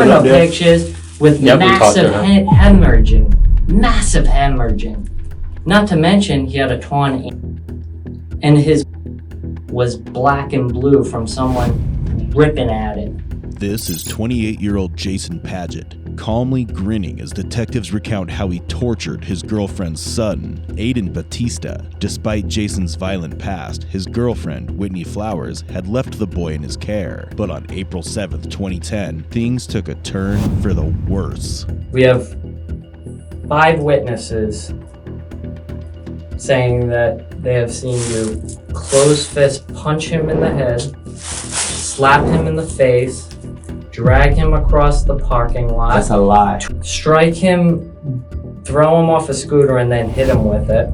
porno pictures with massive hemorrhaging. Massive hemorrhaging. Not to mention, he had a torn and his was black and blue from someone ripping at it. This is 28-year-old Jason Paget, calmly grinning as detectives recount how he tortured his girlfriend's son, Aaden Batista. Despite Jason's violent past, his girlfriend, Whitney Flowers, had left the boy in his care. But on April 7th, 2010, things took a turn for the worse. We have 5 witnesses saying that they have seen you close fist punch him in the head, slap him in the face, drag him across the parking lot. That's a lie. Strike him, throw him off a scooter, and then hit him with it.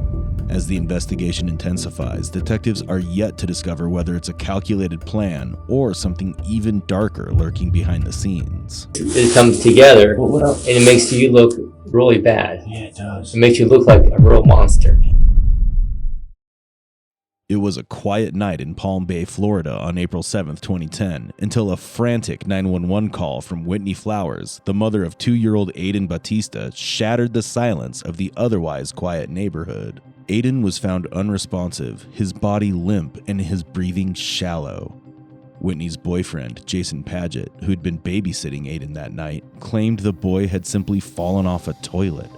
As the investigation intensifies, detectives are yet to discover whether it's a calculated plan or something even darker lurking behind the scenes. It comes together, and it makes you look really bad. Yeah, it does. It makes you look like a real monster. It was a quiet night in Palm Bay, Florida on April 7th, 2010, until a frantic 911 call from Whitney Flowers, the mother of 2-year-old Aaden Batista, shattered the silence of the otherwise quiet neighborhood. Aaden was found unresponsive, his body limp and his breathing shallow. Whitney's boyfriend, Jason Paget, who'd been babysitting Aaden that night, claimed the boy had simply fallen off a toilet.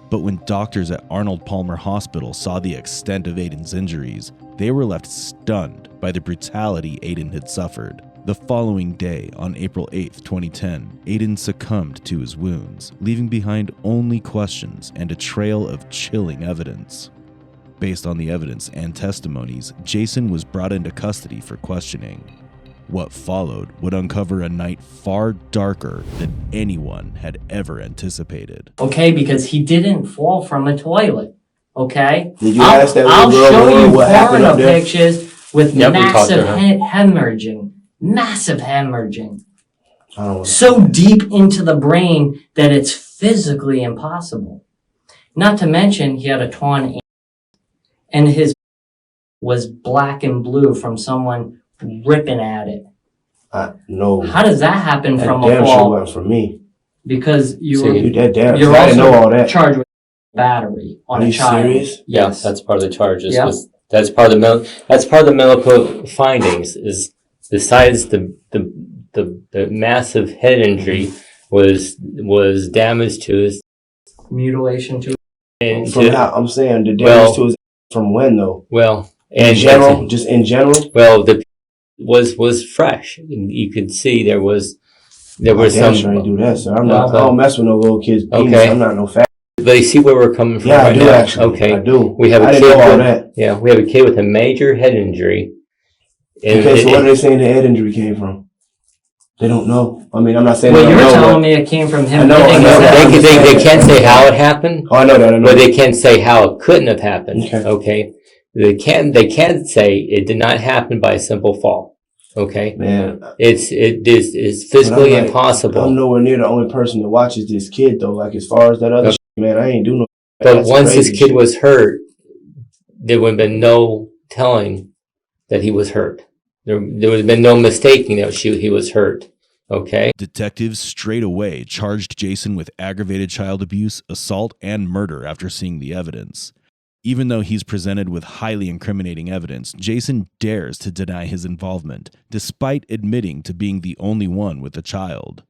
But when doctors at Arnold Palmer Hospital saw the extent of Aaden's injuries, they were left stunned by the brutality Aaden had suffered. The following day, on April 8th, 2010, Aaden succumbed to his wounds, leaving behind only questions and a trail of chilling evidence. Based on the evidence and testimonies, Jason was brought into custody for questioning. What followed would uncover a night far darker than anyone had ever anticipated. Okay, because he didn't fall from a toilet. Okay? Did you ask that I'll little girl show you what happened porno up there? pictures with massive hemorrhaging. Massive hemorrhaging. So deep into the brain that it's physically impossible. Not to mention, he had a torn and his was black and blue from someone ripping at it. No. How does that happen from a damn fall? sure wasn't from me. Because you're I didn't also know all that. charged with battery on a child. Are you serious? Yes, that's part of the charges. Yeah. That's part of the medical findings. Is besides the massive head injury was damage to his Mutilation to I'm saying the damage to his from when though? Well, in general. Well, the was fresh. You could see there was some. Sure I do that, sir. I don't mess with no little kids' penis. Okay. I'm not no fat. But you see where we're coming from Yeah, right I do now? actually. Okay. I do. We have I a didn't kid know all with, that. Yeah, we have a kid with a major head injury. Okay, so where are they saying the head injury came from? They don't know. I mean, I'm not saying well, they don't you're know. telling me it came from him. I know, hitting his head. They can't say how it happened. Oh, I know that. I know But that. they can't say how it couldn't have happened. Okay. They can say it did not happen by a simple fall. Okay. Man, it is physically impossible. I'm nowhere near the only person that watches this kid though. Like as far as that other shit, man, I ain't do no. But once this kid was hurt, there would have been no telling that he was hurt. There would have been no mistaking that he was hurt. Okay. Detectives straight away charged Jason with aggravated child abuse, assault, and murder after seeing the evidence. Even though he's presented with highly incriminating evidence, Jason dares to deny his involvement, despite admitting to being the only one with the child.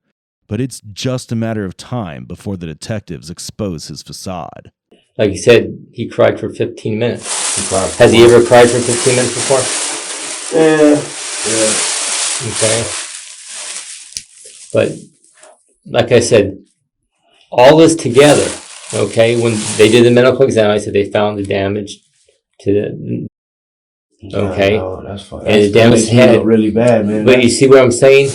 But it's just a matter of time before the detectives expose his facade. Like you said, he cried for 15 minutes. Has he ever cried for 15 minutes before? Yeah. Okay. But, like I said, all this together, okay, when they did the medical exam, I said they found the damage to the, okay, Yeah, no, that's fine. and the damage to the head. Really bad, man. But you see what I'm saying?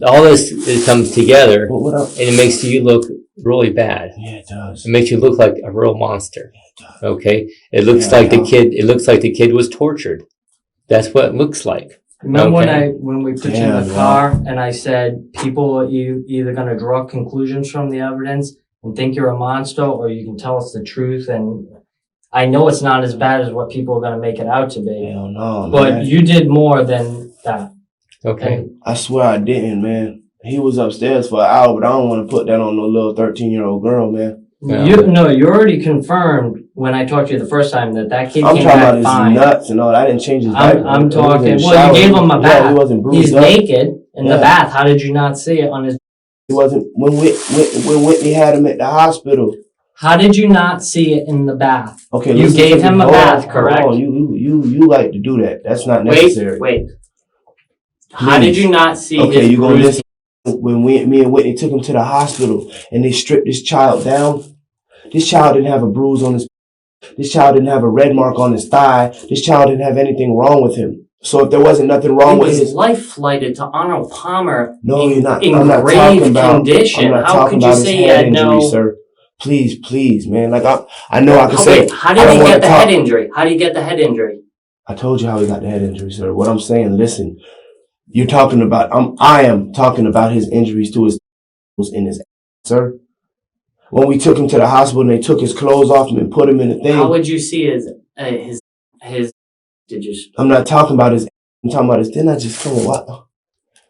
All this, it comes together, What up? and it makes you look really bad. Yeah, it does. It makes you look like a real monster. Yeah, it does. Okay, it looks like the kid. It looks like the kid was tortured. That's what it looks like. Remember Okay. when we put you in the car and I said people are either going to draw conclusions from the evidence and think you're a monster, or you can tell us the truth. And I know it's not as bad as what people are going to make it out to be. Hell no, But man. you did more than that. Okay. And I swear I didn't, man. He was upstairs for an hour, but I don't want to put that on no little 13-year-old girl, man. Yeah. You already confirmed when I talked to you the first time that kid I'm came talking back about his fine. nuts and all. I didn't change his diaper. I'm He was in talking. the Well, shower. you gave him a bath. Yeah, he wasn't bruised He's up. naked in the Yeah. bath. How did you not see it on his? He wasn't when Whitney had him at the hospital. How did you not see it in the bath? Okay, You listen gave to me. him a Hold bath, on, correct? hold on. You like to do that. That's not necessary. Wait. How did you not see Okay, his you gonna bruised? listen. When me and Whitney took him to the hospital and they stripped this child down, this child didn't have a bruise on his. This child didn't have a red mark on his thigh. This child didn't have anything wrong with him. So if there wasn't nothing wrong with his life flighted to Arnold Palmer. No, you're not. In I'm not grave talking about. condition. I'm not How talking could you about his say he head had injury, no? sir. Please, man. Like I know I can say. Wait, how I did don't he wanna get the talk- head injury? How did he get the head injury? I told you how he got the head injury, sir. What I'm saying, listen. You're talking about. I am talking about his injuries to his in his, sir. When we took him to the hospital and they took his clothes off him and put him in the thing. How would you see his? Did you? I'm not talking about his. I'm talking about his. Didn't I just come? What?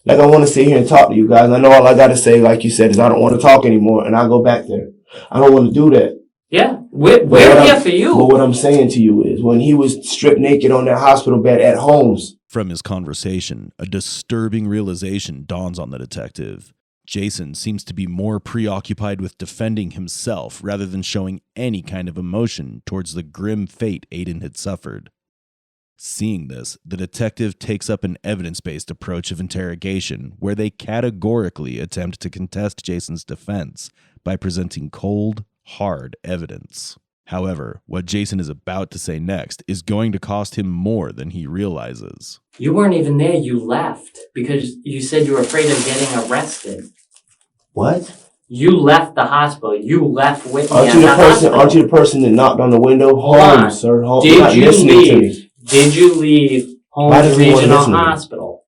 Like I want to sit here and talk to you guys. I know all I got to say, like you said, is I don't want to talk anymore, and I go back there. I don't want to do that. Yeah, we're here for you. But what I'm saying to you is, when he was stripped naked on that hospital bed at Holmes. From his conversation, a disturbing realization dawns on the detective. Jason seems to be more preoccupied with defending himself rather than showing any kind of emotion towards the grim fate Aaden had suffered. Seeing this, the detective takes up an evidence-based approach of interrogation where they categorically attempt to contest Jason's defense by presenting cold, hard evidence. However, what Jason is about to say next is going to cost him more than he realizes. You weren't even there. You left because you said you were afraid of getting arrested. What? You left the hospital. You left Whitney Aren't at you the the person? hospital. Aren't you the person that knocked on the window? Hold on. Holmes, sir. Holmes. Did You're not you listening to me. leave? Did you leave Why Holmes does he wanna Regional listen to me? Hospital?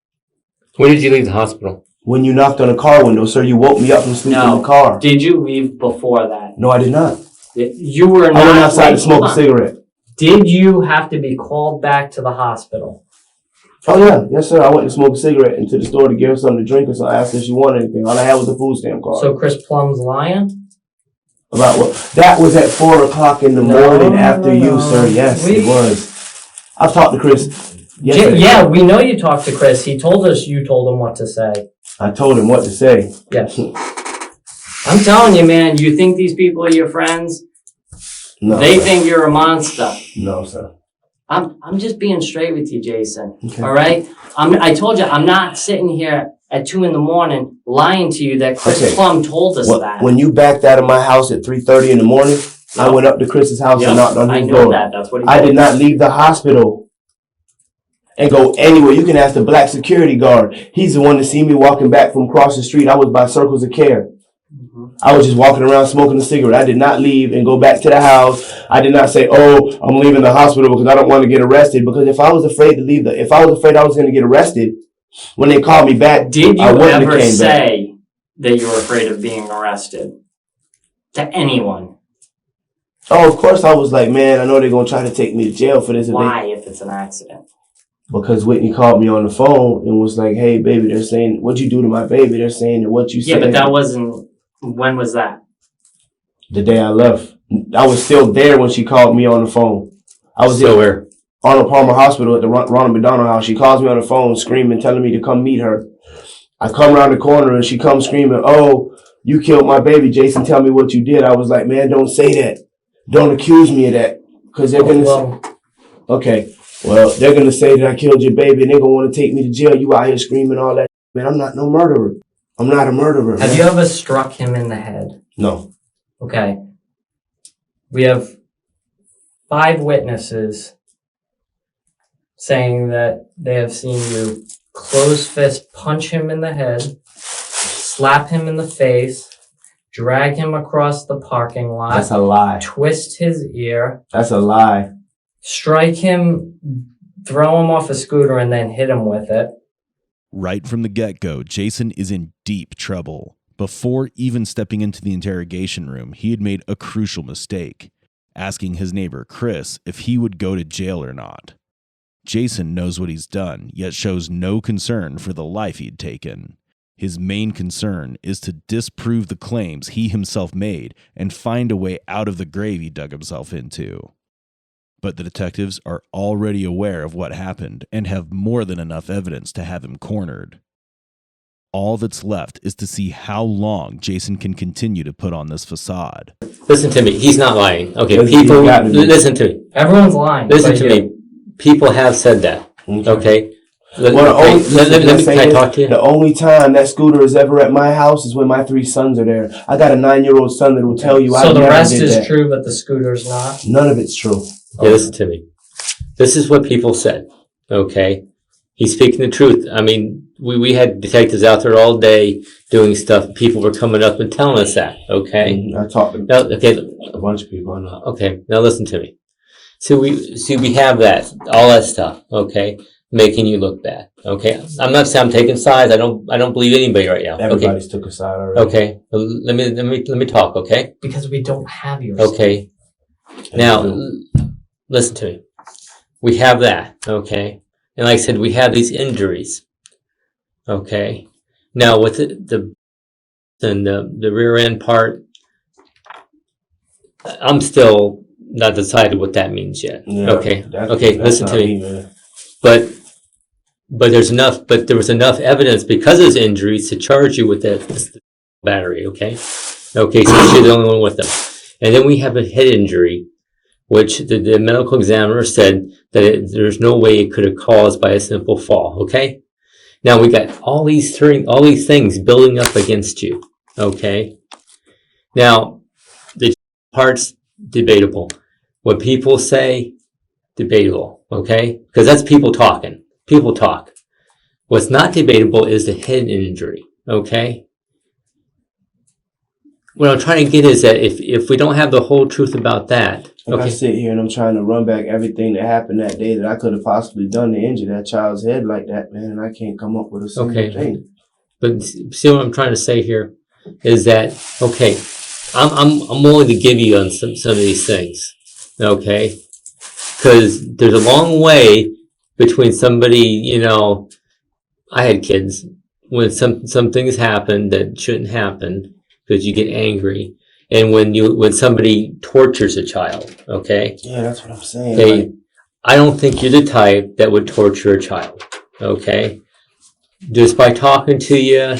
When did you leave the hospital? When you knocked on the car window, sir, you woke me up from sleep in No. the car. Did you leave before that? No, I did not. You were not. I went outside wait, to smoke hold a on. cigarette. Did you have to be called back to the hospital? Oh yeah, yes sir. I went to smoke a cigarette into the store to give her something to drink, and so I asked if she wanted anything. All I had was a food stamp card. So Chris Plum's lying? About what? That was at 4:00 in the morning after you, sir. Yes, it was. I've talked to Chris. Yesterday. Yeah, we know you talked to Chris. He told us you told him what to say. I told him what to say. Yes. I'm telling you, man, you think these people are your friends? No, They sir. think you're a monster. No, sir. I'm just being straight with you, Jason. Okay. All right? I told you, I'm not sitting here at 2 a.m. lying to you that Chris Okay. Plum told us that. When you backed out of my house at 3:30 in the morning, I went up to Chris's house and knocked on I his know door. that. That's what he I told did me. not leave the hospital and go anywhere. You can ask the black security guard. He's the one that seen me walking back from across the street. I was by Circles of Care. I was just walking around smoking a cigarette. I did not leave and go back to the house. I did not say, "Oh, I'm leaving the hospital because I don't want to get arrested." Because if I was afraid to leave if I was afraid I was going to get arrested, when they called me back, Did you I wouldn't have ever came back. say that you were afraid of being arrested? To anyone? Oh, of course I was like, man, I know they're going to try to take me to jail for this. Why, if it's an accident? Because Whitney called me on the phone and was like, "Hey, baby, they're saying, what'd you do to my baby? They're saying that what you said." Yeah, but that wasn't... When was that? The day I left. I was still there when she called me on the phone. I was Still at where? Arnold Palmer Hospital at the Ronald McDonald House. She calls me on the phone screaming, telling me to come meet her. I come around the corner and she comes screaming, "Oh, you killed my baby, Jason. Tell me what you did." I was like, "Man, don't say that. Don't accuse me of that." Because they're going to say, okay, well, they're going to say that I killed your baby and they're going to want to take me to jail. You out here screaming all that. Man, I'm not no murderer. I'm not a murderer. Have you ever struck him in the head? No. Okay. We have 5 witnesses saying that they have seen you close fist punch him in the head, slap him in the face, drag him across the parking lot. That's a lie. Twist his ear. That's a lie. Strike him, throw him off a scooter, and then hit him with it. Right from the get-go, Jason is in deep trouble. Before even stepping into the interrogation room, he had made a crucial mistake, asking his neighbor Chris if he would go to jail or not. Jason knows what he's done, yet shows no concern for the life he'd taken. His main concern is to disprove the claims he himself made and find a way out of the grave he dug himself into. But the detectives are already aware of what happened and have more than enough evidence to have him cornered. All that's left is to see how long Jason can continue to put on this facade. Listen to me. He's not lying. Okay, people, listen to me. Everyone's lying. Listen to me. People have said that. Okay? Let me can I talk to you? The only time that scooter is ever at my house is when my 3 sons are there. I got a 9-year-old son that will tell you so the rest is true, but the scooter's not? None of it's true. Yeah, listen to me. This is what people said. Okay? He's speaking the truth. I mean, we had detectives out there all day doing stuff. People were coming up and telling us that. Okay? I talked to a bunch of people. I know. Okay, now listen to me. So we have that, all that stuff. Okay? Making you look bad. Okay, I'm not saying I'm taking sides. I don't believe anybody right now. Everybody's took a side already. Okay, let me talk. Okay, because we don't have your okay. Now, listen to me. We have that. Okay, and like I said, we have these injuries. Okay, now with the rear end part, I'm still not decided what that means yet. Yeah, okay, listen to me. But there was enough evidence because of his injuries to charge you with that battery, okay? Okay, so you're the only one with them. And then we have a head injury, which the medical examiner said that there's no way it could have caused by a simple fall, okay? Now we got all these things building up against you, okay? Now, the part's debatable. What people say, debatable, okay? Because that's people talking. People talk. What's not debatable is the head injury, okay? What I'm trying to get is that if we don't have the whole truth about that... If I sit here and I'm trying to run back everything that happened that day that I could have possibly done to injure that child's head like that, man, and I can't come up with a single thing. But see what I'm trying to say here is that, okay, I'm willing to give you on some of these things, okay? Because there's a long way between somebody, you know, I had kids, when some things happen that shouldn't happen because you get angry, and when somebody tortures a child, okay? Yeah, that's what I'm saying. I don't think you're the type that would torture a child, okay? Just by talking to you.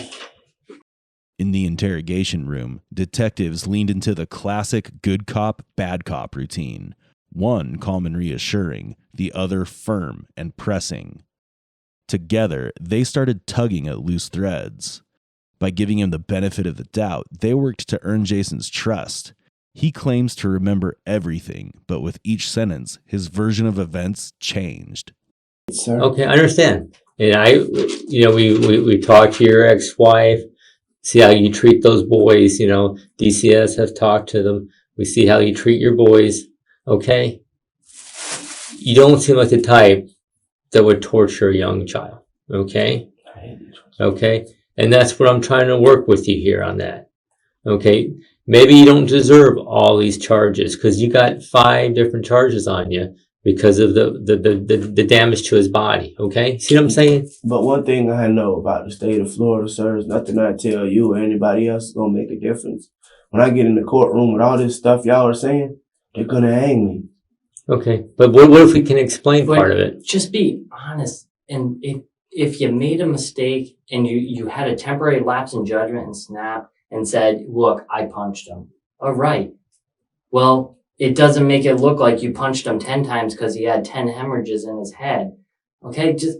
In the interrogation room, detectives leaned into the classic good cop, bad cop routine. One calm and reassuring, the other firm and pressing. Together, they started tugging at loose threads. By giving him the benefit of the doubt, they worked to earn Jason's trust. He claims to remember everything, but with each sentence, his version of events changed. Sir? Okay, I understand. And we talked to your ex-wife, see how you treat those boys, you know, DCS has talked to them. We see how you treat your boys. Okay? You don't seem like the type that would torture a young child. Okay? Okay? And that's what I'm trying to work with you here on that. Okay? Maybe you don't deserve all these charges because you got 5 different charges on you because of the damage to his body. Okay? See what I'm saying? But one thing I know about the state of Florida, sir, is nothing I tell you or anybody else is going to make a difference. When I get in the courtroom with all this stuff y'all are saying, they're going to hang me. Okay, but what if we can explain part of it? Just be honest. And if you made a mistake and you had a temporary lapse in judgment and snap and said, look, I punched him. All right. Well, it doesn't make it look like you punched him 10 times because he had 10 hemorrhages in his head. Okay, just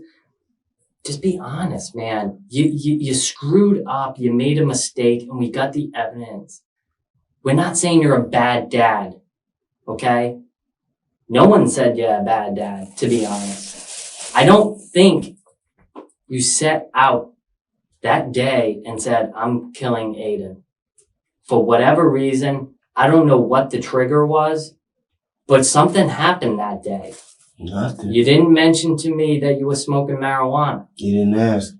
be honest, man. You screwed up, you made a mistake, and we got the evidence. We're not saying you're a bad dad, okay? No one said you're a bad dad, to be honest. I don't think you set out that day and said, I'm killing Aaden. For whatever reason, I don't know what the trigger was, but something happened that day. Nothing. You didn't mention to me that you were smoking marijuana. You didn't ask.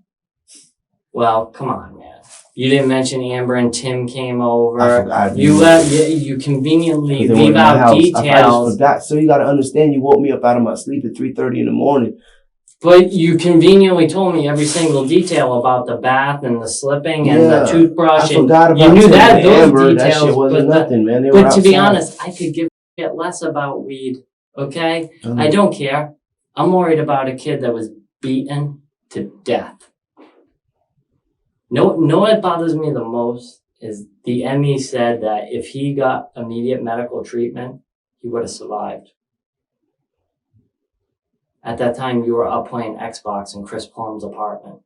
Well, come on, man. You didn't mention Amber and Tim came over. I forgot. You conveniently leave out details. I forgot. So you got to understand, you woke me up out of my sleep at 3:30 in the morning. But you conveniently told me every single detail about the bath and the slipping and the toothbrush. I forgot about you knew that those Amber, details. that shit wasn't nothing, man. They but were to be outside. honest, I could give a shit less about weed. Okay, I don't care. I'm worried about a kid that was beaten to death. No, what bothers me the most is the ME said that if he got immediate medical treatment, he would have survived. At that time, you were up playing Xbox in Chris Plum's apartment.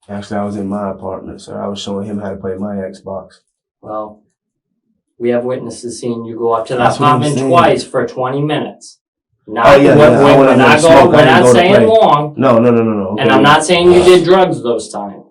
Actually, I was in my apartment, so I was showing him how to play my Xbox. Well, we have witnesses seeing you go up to that apartment twice for 20 minutes. We're not saying long. No. Okay. And I'm not saying you did drugs those times.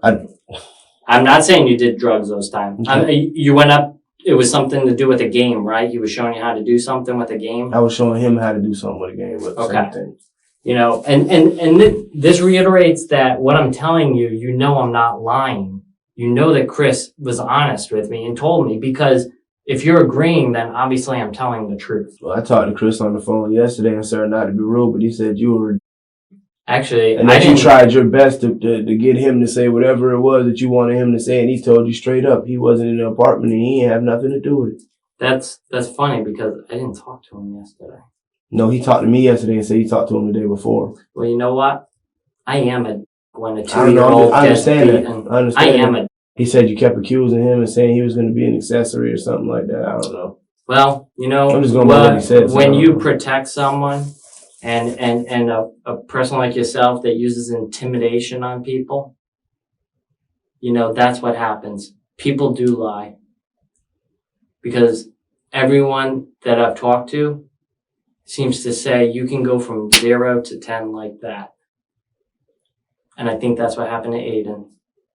I'm not saying you did drugs those times. Okay. You went up, it was something to do with a game, right? He was showing you how to do something with a game? I was showing him how to do something with a game. Same thing. You know, and this reiterates that what I'm telling you, you know I'm not lying. You know that Chris was honest with me and told me, because if you're agreeing, then obviously I'm telling the truth. Well, I talked to Chris on the phone yesterday and said not to be rude, but he said you were... Actually, and that you tried your best to get him to say whatever it was that you wanted him to say, and he told you straight up he wasn't in the apartment and he didn't have nothing to do with it. That's funny, because I didn't talk to him yesterday. No, he talked to me yesterday and said he talked to him the day before. Well, you know what? I am a when a 2-year-old I gets understand beaten. that. I understand. I am a. He said you kept accusing him and saying he was going to be an accessory or something like that. I don't know. Well, you know, I'm just going by what he said. When you protect someone and a person like yourself that uses intimidation on people, you know, that's what happens. People do lie. Because everyone that I've talked to seems to say you can go from 0 to 10 like that. And I think that's what happened to Aaden.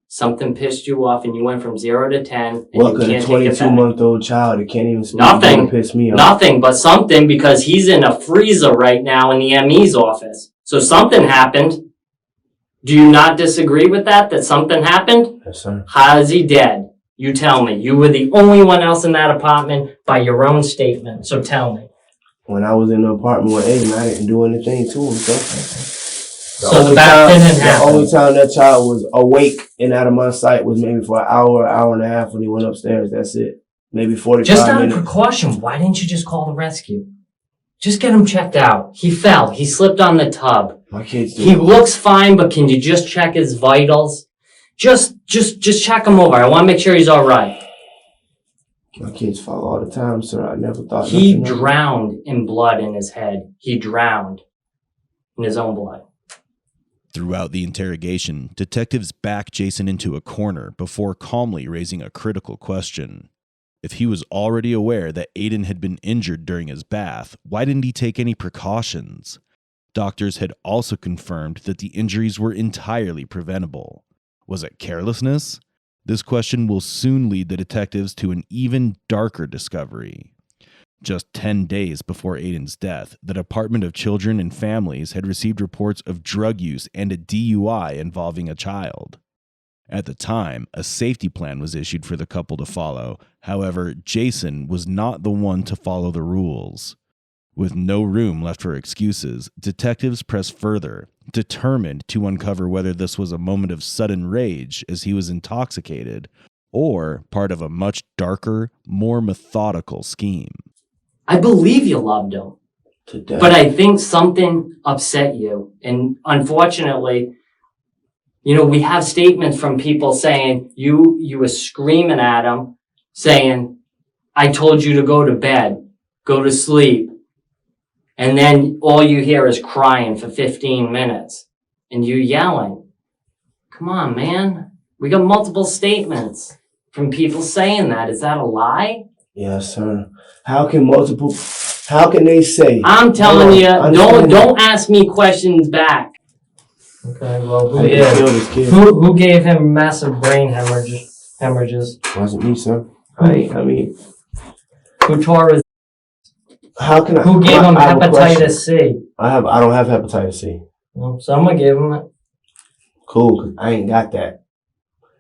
Something pissed you off and you went from 0 to 10. And what could a 22-month-old child that can't even speak piss me off? Nothing but something, because he's in a freezer right now in the ME's office. So something happened. Do you not disagree with that something happened? Yes, sir. How is he dead? You tell me. You were the only one else in that apartment by your own statement. So tell me. When I was in the apartment with Aaden, I didn't do anything to him. So the back didn't happen. The only time that child was awake and out of my sight was maybe for an hour and a half when he went upstairs. That's it. Maybe 45 minutes. Just out of precaution, why didn't you just call the rescue? Just get him checked out. He fell. He slipped on the tub. My kids do. He looks fine, but can you just check his vitals? Just check him over. I want to make sure he's all right. My kids fall all the time, sir. I never thought he drowned in blood in his head. He drowned in his own blood. Throughout the interrogation, detectives backed Jason into a corner before calmly raising a critical question. If he was already aware that Aaden had been injured during his bath, why didn't he take any precautions? Doctors had also confirmed that the injuries were entirely preventable. Was it carelessness? This question will soon lead the detectives to an even darker discovery. Just 10 days before Aaden's death, the Department of Children and Families had received reports of drug use and a DUI involving a child. At the time, a safety plan was issued for the couple to follow. However, Jason was not the one to follow the rules. With no room left for excuses, detectives pressed further, determined to uncover whether this was a moment of sudden rage as he was intoxicated, or part of a much darker, more methodical scheme. I believe you loved him, but I think something upset you. And unfortunately, you know, we have statements from people saying you were screaming at him, saying, I told you to go to bed, go to sleep. And then all you hear is crying for 15 minutes and you yelling. Come on, man. We got multiple statements from people saying that. Is that a lie? Yes, sir. How can they say? I'm telling you, don't ask me questions back. Okay, well, who gave him massive brain hemorrhages? Wasn't me, sir. I mean, who tore his? Who gave him hepatitis C? I don't have hepatitis C. Well, someone gave him it. Cool, 'cause I ain't got that.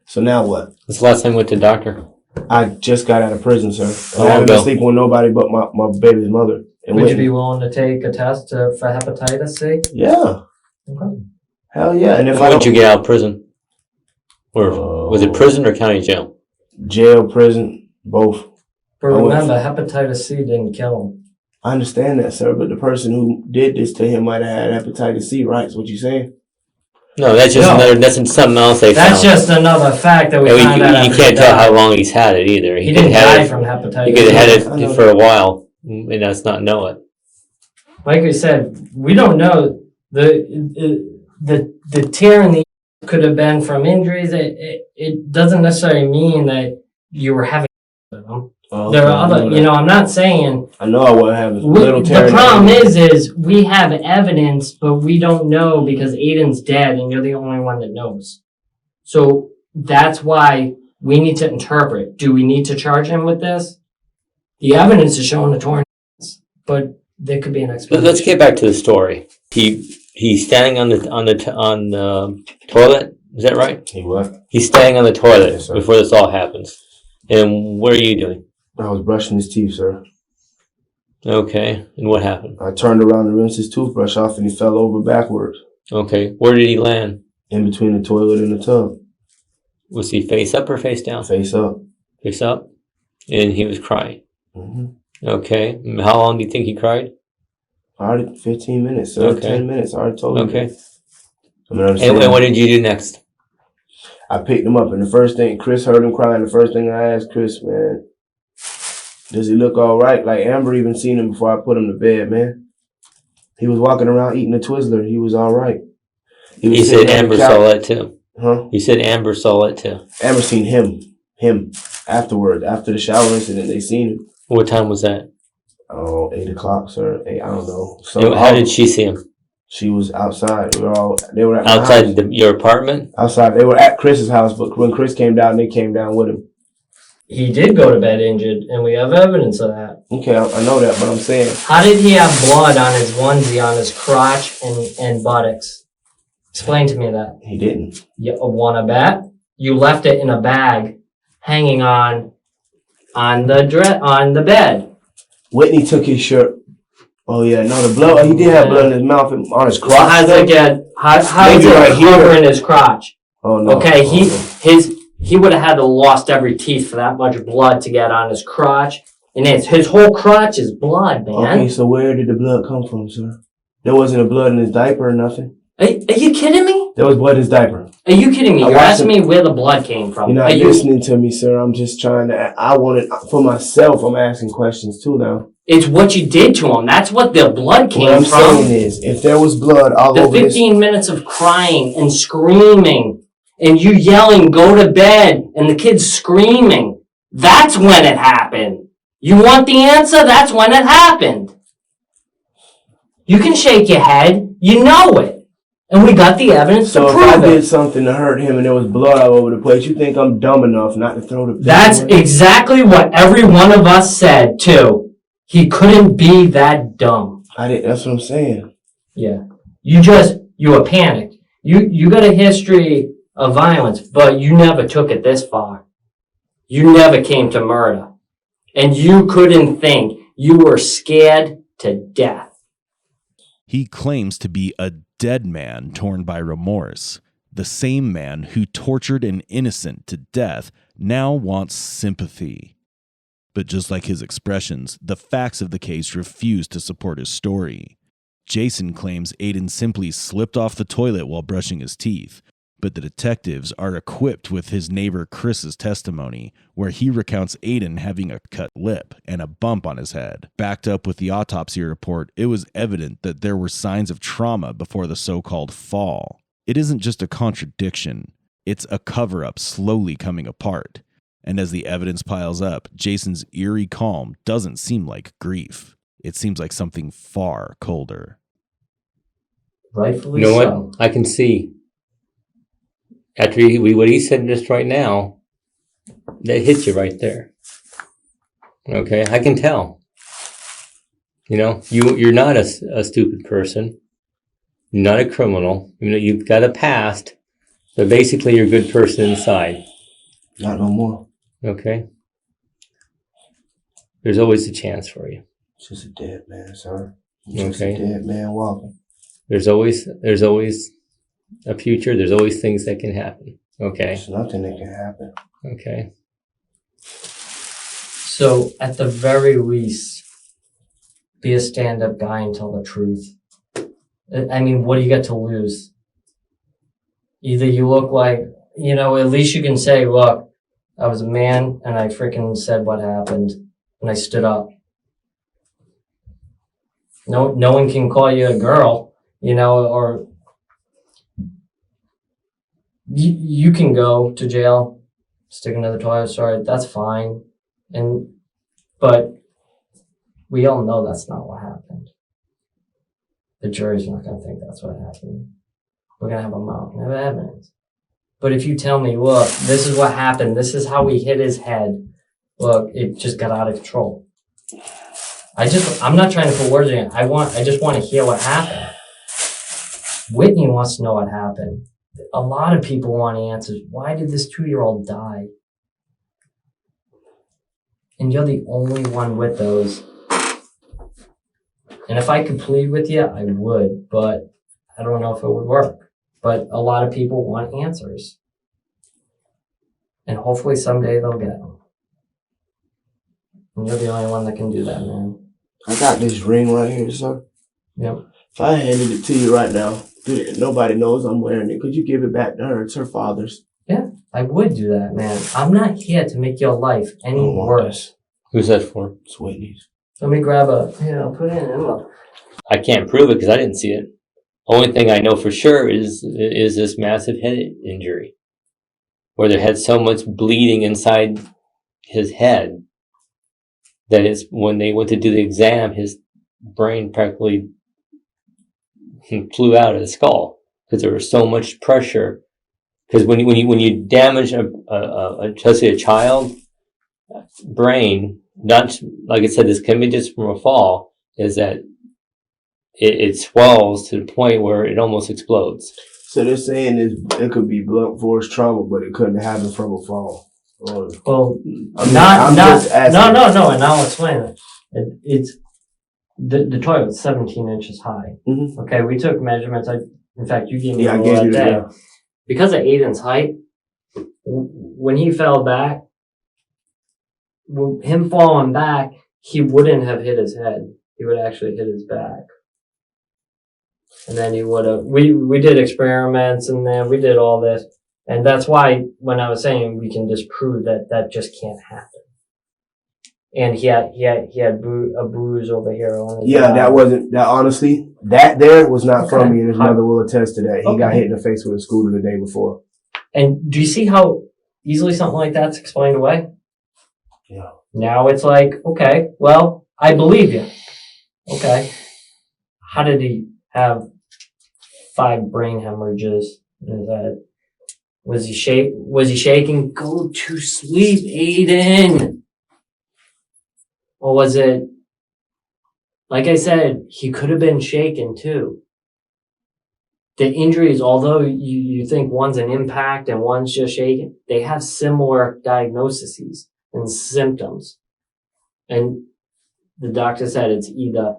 So now what? When's the last time you went to the doctor? I just got out of prison, sir. I haven't been sleeping with nobody but my baby's mother. Would you be willing to take a test for hepatitis C? Yeah. Okay. Hell yeah. And if when did you get out of prison? Or was it prison or county jail? Jail, prison, both. But remember, hepatitis C didn't kill him. I understand that, sir, but the person who did this to him might have had hepatitis C, right? Is what you saying? No, that's just that's something else they found. That's just another fact that we found out. You can't tell how long he's had it either. He didn't die from hepatitis. He could have had it for a while and us not know it. Like we said, we don't know. The tear in the could have been from injuries. It doesn't necessarily mean that you were having them. There are other, I'm not saying. I know I wasn't having little tear. The problem is we have evidence, but we don't know because Aaden's dead and you're the only one that knows. So that's why we need to interpret. Do we need to charge him with this? The evidence is showing the torn, but there could be an explanation. Let's get back to the story. He's standing on the toilet. Is that right? He what? He's standing on the toilet before this all happens. And what are you doing? I was brushing his teeth, sir. Okay. And what happened? I turned around to rinse his toothbrush off, and he fell over backwards. Okay. Where did he land? In between the toilet and the tub. Was he face up or face down? Face up. Face up. And he was crying. Mm-hmm. Okay. How long do you think he cried? Already 15 minutes, sir. Okay. 10 minutes. I already told you. Okay. And what did you do next? I picked him up, and the first thing, Chris heard him crying. The first thing I asked Chris, man, does he look all right? Like Amber even seen him before I put him to bed, man. He was walking around eating a Twizzler. He was all right. He said Amber saw that too. Huh? He said Amber saw it too. Amber seen him afterwards. After the shower incident, they seen him. What time was that? Oh, 8 o'clock, sir. I don't know. So how did she see him? She was outside. They were at outside your apartment? Outside. They were at Chris's house, but when Chris came down, they came down with him. He did go to bed injured, and we have evidence of that. Okay, I know that, but I'm saying... How did he have blood on his onesie, on his crotch and buttocks? Explain to me that. He didn't. You want to bet? You left it in a bag, hanging on the bed. Whitney took his shirt. Oh yeah, no, the blood. He did have blood in his mouth and on his crotch. How's it get? How's it covering his crotch? Oh no. Okay, he would have had to lost every teeth for that much blood to get on his crotch, and his whole crotch is blood, man. Okay, so where did the blood come from, sir? There wasn't a blood in his diaper or nothing. Are you kidding me? There was blood in his diaper. Are you kidding me? You're asking me where the blood came from. You're not listening to me, sir. I'm just trying to. I want it for myself. I'm asking questions too now. It's what you did to him. That's what the blood came from. What I'm saying is, if there was blood all over the 15 minutes of crying and screaming, and you yelling, "Go to bed," and the kids screaming, that's when it happened. You want the answer? That's when it happened. You can shake your head. You know it. And we got the evidence to prove it. So if I did something to hurt him and there was blood all over the place, you think I'm dumb enough not to throw the... That's exactly what every one of us said, too. He couldn't be that dumb. That's what I'm saying. Yeah. You were panicked. You got a history of violence, but you never took it this far. You never came to murder. And you couldn't think. You were scared to death. He claims to be a dead man torn by remorse. The same man who tortured an innocent to death now wants sympathy. But just like his expressions, the facts of the case refuse to support his story. Jason claims Aaden simply slipped off the toilet while brushing his teeth, but the detectives are equipped with his neighbor Chris's testimony, where he recounts Aaden having a cut lip and a bump on his head. Backed up with the autopsy report, it was evident that there were signs of trauma before the so-called fall. It isn't just a contradiction, it's a cover-up slowly coming apart. And as the evidence piles up, Jason's eerie calm doesn't seem like grief. It seems like something far colder. Rightfully so. You know so. What? I can see. After what he said just right now, that hits you right there. Okay, I can tell. You know, you're not a stupid person. You're not a criminal. You know, you've got a past, but basically you're a good person inside. Not no more. Okay. There's always a chance for you. It's just a dead man, sir. It's just a dead man walking. There's always a future. There's always things that can happen. Okay. There's nothing that can happen. Okay. So at the very least, be a stand-up guy and tell the truth. I mean, what do you got to lose? Either you look like, at least you can say, look, I was a man and I freaking said what happened and I stood up. No one can call you a girl, or you can go to jail, stick into the toilet, sorry, that's fine. But we all know that's not what happened. The jury's not going to think that's what happened. We're going to have a mountain of evidence. But if you tell me, look, this is what happened, this is how we hit his head, look, it just got out of control. I'm not trying to put words in it. I just want to hear what happened. Whitney wants to know what happened. A lot of people want answers. Why did this 2-year-old die? And you're the only one with those. And if I could plead with you, I would, but I don't know if it would work. But a lot of people want answers. And hopefully someday they'll get them. And you're the only one that can do that, man. I got this ring right here, sir. Yep. If I handed it to you right now, nobody knows I'm wearing it. Could you give it back to her? It's her father's. Yeah, I would do that, man. I'm not here to make your life any worse. Who's that for? It's Whitney's. Let me grab put it in an envelope. I can't prove it because I didn't see it. Only thing I know for sure is this massive head injury, where there had so much bleeding inside his head that when they went to do the exam, his brain practically flew out of the skull because there was so much pressure. Because when you damage especially a child brain, not like I said, this can be just from a fall, is that it swells to the point where it almost explodes. So they're saying it could be blunt force trauma, but it couldn't happen from a fall. Well, and I'll explain it. It's the toilet was 17 inches high. Mm-hmm. Okay, we took measurements. In fact, you gave me I a gave you that day. that. Because of Aiden's height, when he fell back, him falling back, he wouldn't have hit his head. He would actually hit his back. And then he would have, we did experiments and then we did all this. And that's why when I was saying we can disprove that just can't happen. And he had a bruise over here on his Yeah, eye. Honestly, that there was not from me, and his mother will attest to that. He got hit in the face with a scooter the day before. And do you see how easily something like that's explained away? Yeah. Now it's like, okay, well, I believe you. Okay. How did he have 5 brain hemorrhages in his head? Was he shaking? Go to sleep, Aiden. Or was it, like I said, he could have been shaken too. The injuries, although you think one's an impact and one's just shaking, they have similar diagnoses and symptoms. And the doctor said it's either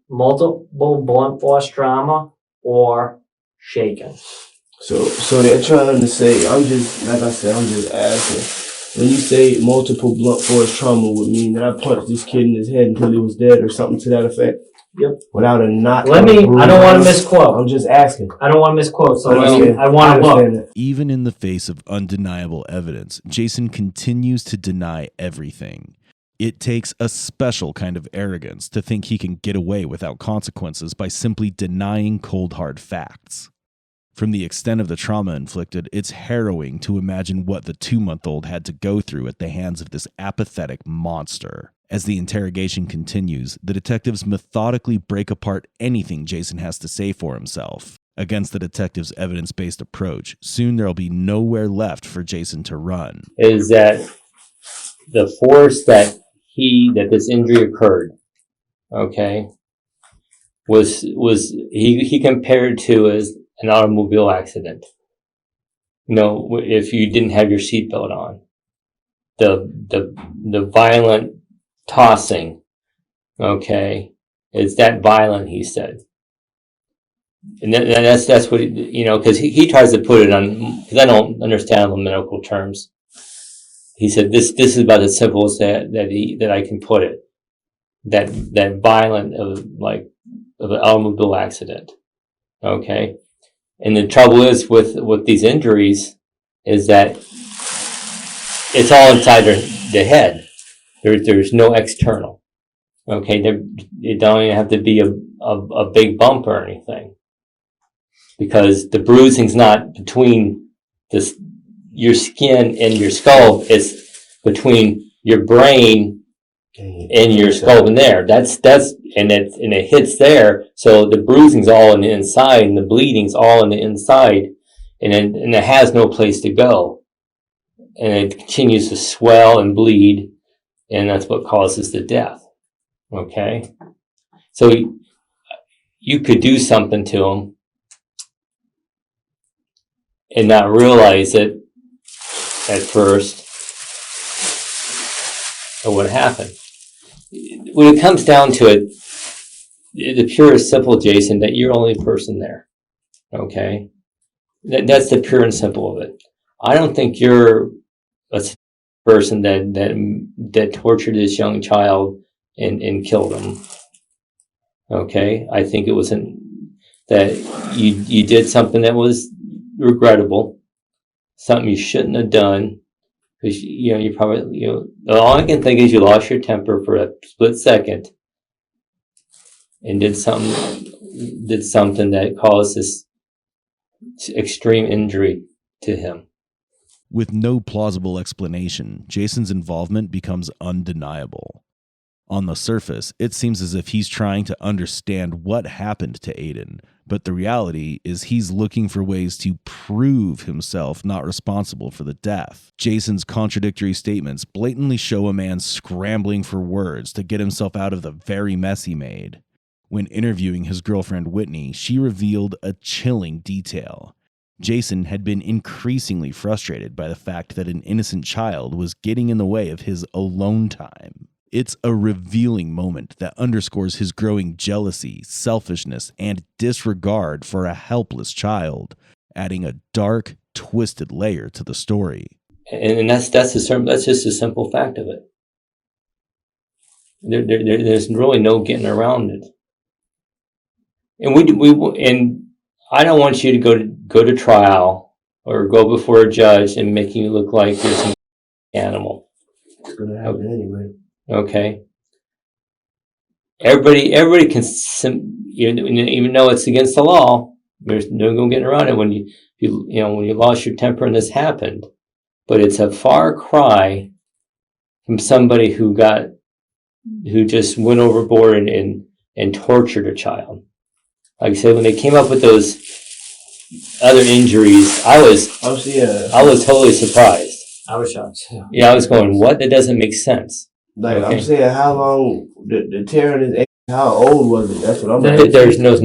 multiple blunt force trauma or shaken. So they're trying to say, I'm just asking. When you say multiple blunt force trauma would mean that I punched this kid in his head until he was dead or something to that effect? Yep. Without a knot. I don't want to misquote. I'm just asking. I don't want to misquote, so I want to look. Even in the face of undeniable evidence, Jason continues to deny everything. It takes a special kind of arrogance to think he can get away without consequences by simply denying cold hard facts. From the extent of the trauma inflicted, it's harrowing to imagine what the 2-month-old had to go through at the hands of this apathetic monster. As the interrogation continues, the detectives methodically break apart anything Jason has to say for himself. Against the detective's evidence-based approach, soon there'll be nowhere left for Jason to run. Is that the force that this injury occurred, okay, was he compared to as an automobile accident. If you didn't have your seatbelt on, the violent tossing, okay, it's that violent, he said. And that's what, because he tries to put it on, because I don't understand the medical terms. He said, this is about as simple as that I can put it. That violent of an automobile accident. Okay. And the trouble is with these injuries is that it's all inside the head. There's no external. Okay. It don't even have to be a big bump or anything. Because the bruising's not between your skin and your skull, it's between your brain and your skull and there. It hits there, so the bruising's all on the inside and the bleeding's all on the inside, and it has no place to go. And it continues to swell and bleed, and that's what causes the death. Okay? So you could do something to him and not realize it at first, or what happened. When it comes down to it, the pure and simple, Jason, that you're the only person there. Okay? That's the pure and simple of it. I don't think you're a person that tortured this young child and killed him. Okay? I think it was that you did something that was regrettable, something you shouldn't have done, because you probably all I can think is you lost your temper for a split second and did something that caused this extreme injury to him. With no plausible explanation, Jason's involvement becomes undeniable. On the surface, it seems as if he's trying to understand what happened to Aaden, but the reality is he's looking for ways to prove himself not responsible for the death. Jason's contradictory statements blatantly show a man scrambling for words to get himself out of the very mess he made. When interviewing his girlfriend Whitney, she revealed a chilling detail. Jason had been increasingly frustrated by the fact that an innocent child was getting in the way of his alone time. It's a revealing moment that underscores his growing jealousy, selfishness, and disregard for a helpless child, adding a dark, twisted layer to the story. And that's just a simple fact of it. There's really no getting around it. And and I don't want you to go to trial or go before a judge and making you look like you're some animal. It's gonna happen anyway. Okay. Everybody can, even though it's against the law, there's no getting around it when when you lost your temper and this happened. But it's a far cry from somebody who just went overboard and tortured a child. Like I said, when they came up with those other injuries, I was totally surprised. I was shocked too. Yeah, I was going, what? That doesn't make sense. Like, okay. I'm saying, how long the tear in his age, how old was it? That's what I'm saying. There's no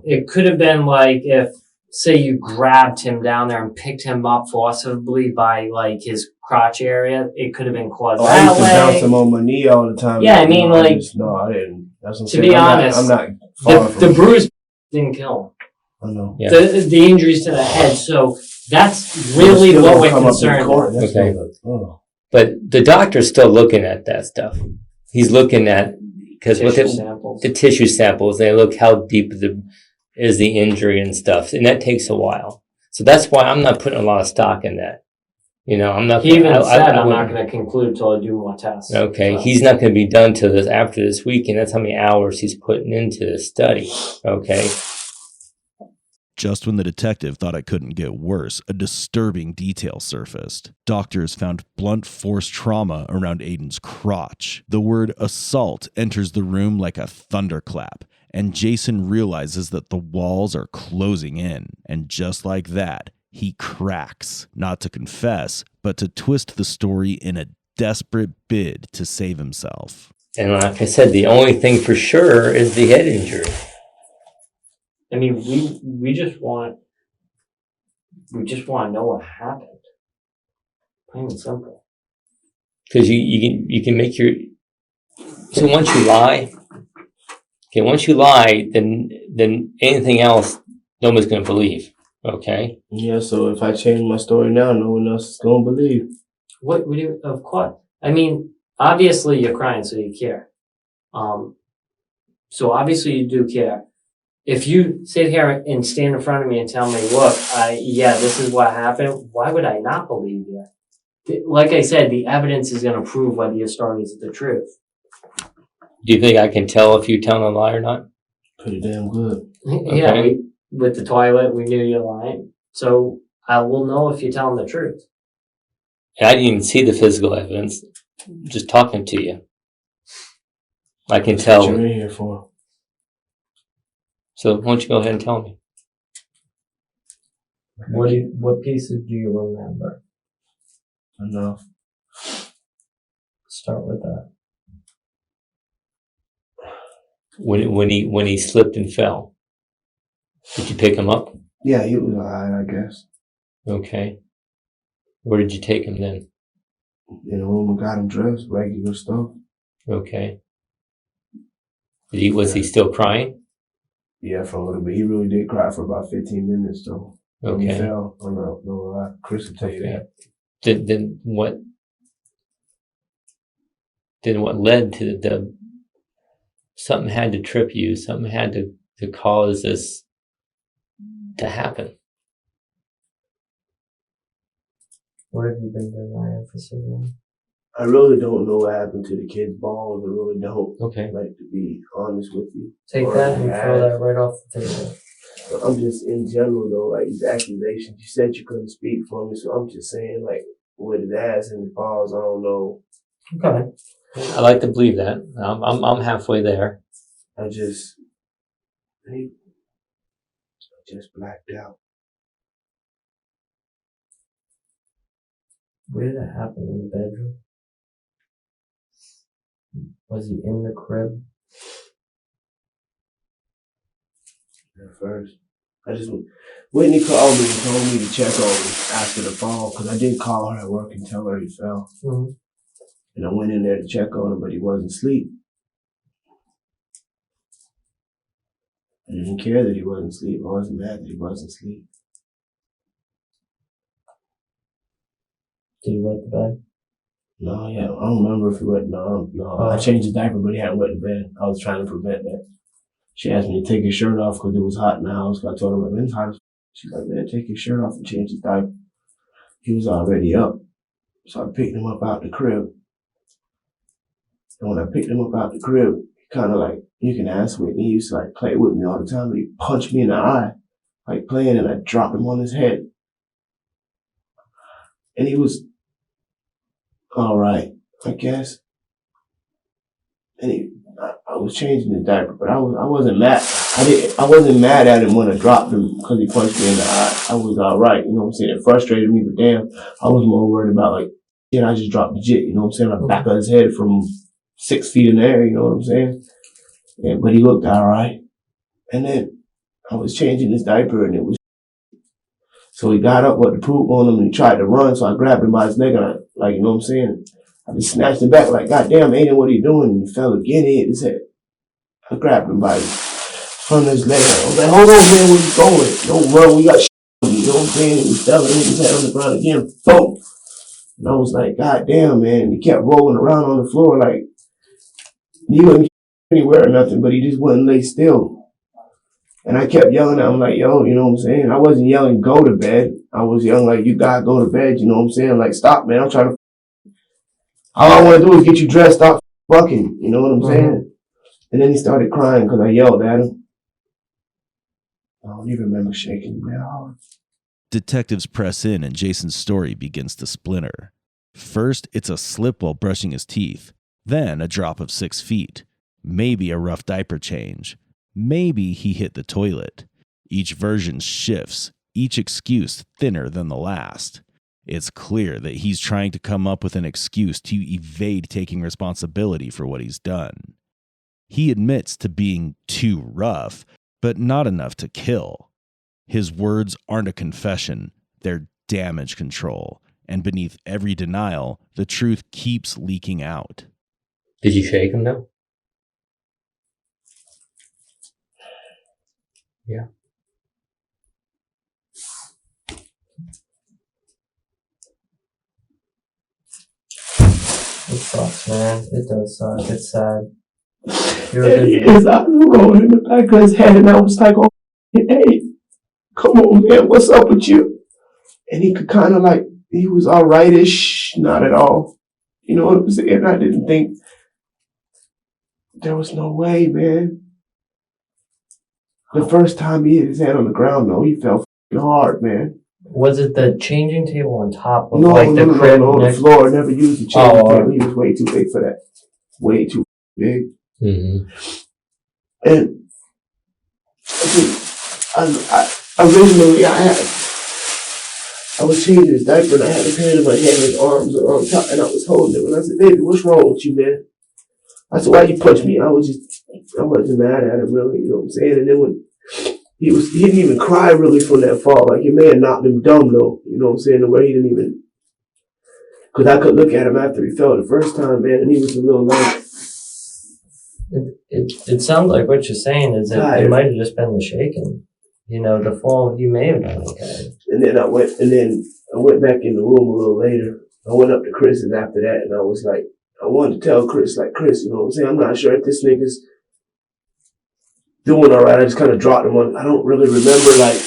It could have been like if, say, you grabbed him down there and picked him up forcibly by like his crotch area. It could have been caused I used to bounce him on my knee all the time. Yeah, I mean, I didn't. That's what I'm to be honest, I'm not far from the bruise didn't kill him. I know. Yeah. The injuries to the head. So that's really what we're concerned with. Okay. But the doctor's still looking at that stuff. He's looking at, because with the tissue samples, they look how deep is the injury and stuff, and that takes a while. So that's why I'm not putting a lot of stock in that. I'm not. He even said I'm not going to conclude until I do more tests. Okay, so. He's not going to be done till after this week, and that's how many hours he's putting into this study. Okay. Just when the detective thought it couldn't get worse, a disturbing detail surfaced. Doctors found blunt force trauma around Aaden's crotch. The word assault enters the room like a thunderclap, and Jason realizes that the walls are closing in. And just like that, he cracks, not to confess, but to twist the story in a desperate bid to save himself. And like I said, the only thing for sure is the head injury. I mean, we just want to know what happened. Plain and simple. Because you can make so once you lie, Okay, once you lie, then anything else, nobody's going to believe. Okay? Yeah, so if I change my story now, no one else is going to believe. What would you, of course. I mean, obviously you're crying, so you care. So obviously you do care. If you sit here and stand in front of me and tell me, look, this is what happened, why would I not believe you? Like I said, the evidence is going to prove whether your story is the truth. Do you think I can tell if you're telling a lie or not? Pretty damn good. Yeah, Okay. with the toilet, we knew you're lying. So I will know if you're telling the truth. And I didn't even see the physical evidence. Just talking to you, I can tell. What you're in here for. So why don't you go ahead and tell me? What pieces do you remember? Enough. Start with that. When he slipped and fell, did you pick him up? Yeah, he was alright, I guess. Okay. Where did you take him then? In the room, got him dressed, regular stuff. Okay. Was he still crying? Yeah, for a little bit. He really did cry for about 15 minutes, though. Okay. When he fell. No, Chris will tell you that. Then what led to the something had to trip you, something had to cause this to happen? What have you been denying for so long? I really don't know what happened to the kid's balls. I really don't. Okay. Like, to be honest with you. Take that and throw that right off the table. I'm just, in general, though, like, these accusations, you said you couldn't speak for me, so I'm just saying, like, with his ass and his balls, I don't know. Okay. I like to believe that. I'm halfway there. I just blacked out. Where did that happen? In the bedroom? Was he in the crib? At first. Whitney called me and told me to check on him after the fall, because I did call her at work and tell her he fell. Mm-hmm. And I went in there to check on him, but he wasn't asleep. I didn't care that he wasn't asleep. I wasn't mad that he wasn't asleep. Did he wet the bed? No, yeah, I don't remember if he wet. No. I changed his diaper, but he hadn't wet the bed. I was trying to prevent that. She asked me to take his shirt off because it was hot in the house. I told her, it's hot. She's like, man, take your shirt off and change his diaper. He was already up. So I picked him up out the crib. And when I picked him up out the crib, he kind of like, you can ask Whitney, he used to like play with me all the time, but he punched me in the eye, like playing, and I dropped him on his head. And he was all right, I guess. And I was changing his diaper, but I wasn't mad. I wasn't mad at him when I dropped him because he punched me in the eye. I was all right, you know what I'm saying? It frustrated me, but damn, I was more worried about like, I just dropped the jit, you know what I'm saying? Like back of his head from 6 feet in the air, you know what I'm saying? Yeah, but he looked all right. And then I was changing his diaper and it was, so he got up with the poop on him and he tried to run, so I grabbed him by his neck and I, like, you know what I'm saying? I just snatched him back like, goddamn, Aaden, what are you doing? And he fell again, he hit his head. I grabbed him by the front of his leg. I was like, hold on, man, where you going? Don't run, we got shit on you, you know what I'm saying? And he fell and hit his head on the ground again, boom. And I was like, goddamn, man. And he kept rolling around on the floor like, he wasn't anywhere or nothing, but he just wouldn't lay still. And I kept yelling at him like, yo, you know what I'm saying? I wasn't yelling, go to bed. I was yelling like, you gotta go to bed, you know what I'm saying? Like, stop, man, I'm trying to, all I want to do is get you dressed, stop fucking, you know what I'm saying? And then he started crying because I yelled at him. I don't even remember shaking him that hard. Detectives press in and Jason's story begins to splinter. First, it's a slip while brushing his teeth. Then a drop of 6 feet. Maybe a rough diaper change. Maybe he hit the toilet. Each version shifts, each excuse thinner than the last. It's clear that he's trying to come up with an excuse to evade taking responsibility for what he's done. He admits to being too rough, but not enough to kill. His words aren't a confession, they're damage control. And beneath every denial, the truth keeps leaking out. Did you shake him though? Yeah. It sucks, man. It does suck. It's sad. His eyes were rolling in the back of his head, and I was like, oh, hey, come on, man, what's up with you? And he could kind of like, he was all rightish, not at all. You know what I'm saying? I didn't think, there was no way, man. The first time he hit his head on the ground, though, he fell hard, man. Was it the changing table on top of No, the crib? No, the floor. Never used the changing table. He was way too big for that. Way too big. Mm-hmm. And originally I was changing his diaper and I had his hand in my hand, his arms are on top, and I was holding him. And I said, baby, what's wrong with you, man? I said, why you punch me? I wasn't mad at him, really, you know what I'm saying? And then when he didn't even cry really from that fall. Like, your man knocked him dumb, though, you know what I'm saying? The way he didn't even, because I could look at him after he fell the first time, man, and he was a little like, It sounds like what you're saying is that it might have just been the shaking. You know, the fall, he may have been okay. And then I went back in the room a little later. I went up to Chris's after that, and I was like, I wanted to tell Chris, like, Chris, you know what I'm saying? I'm not sure if this nigga's doing all right. I just kind of dropped him on. I don't really remember, like,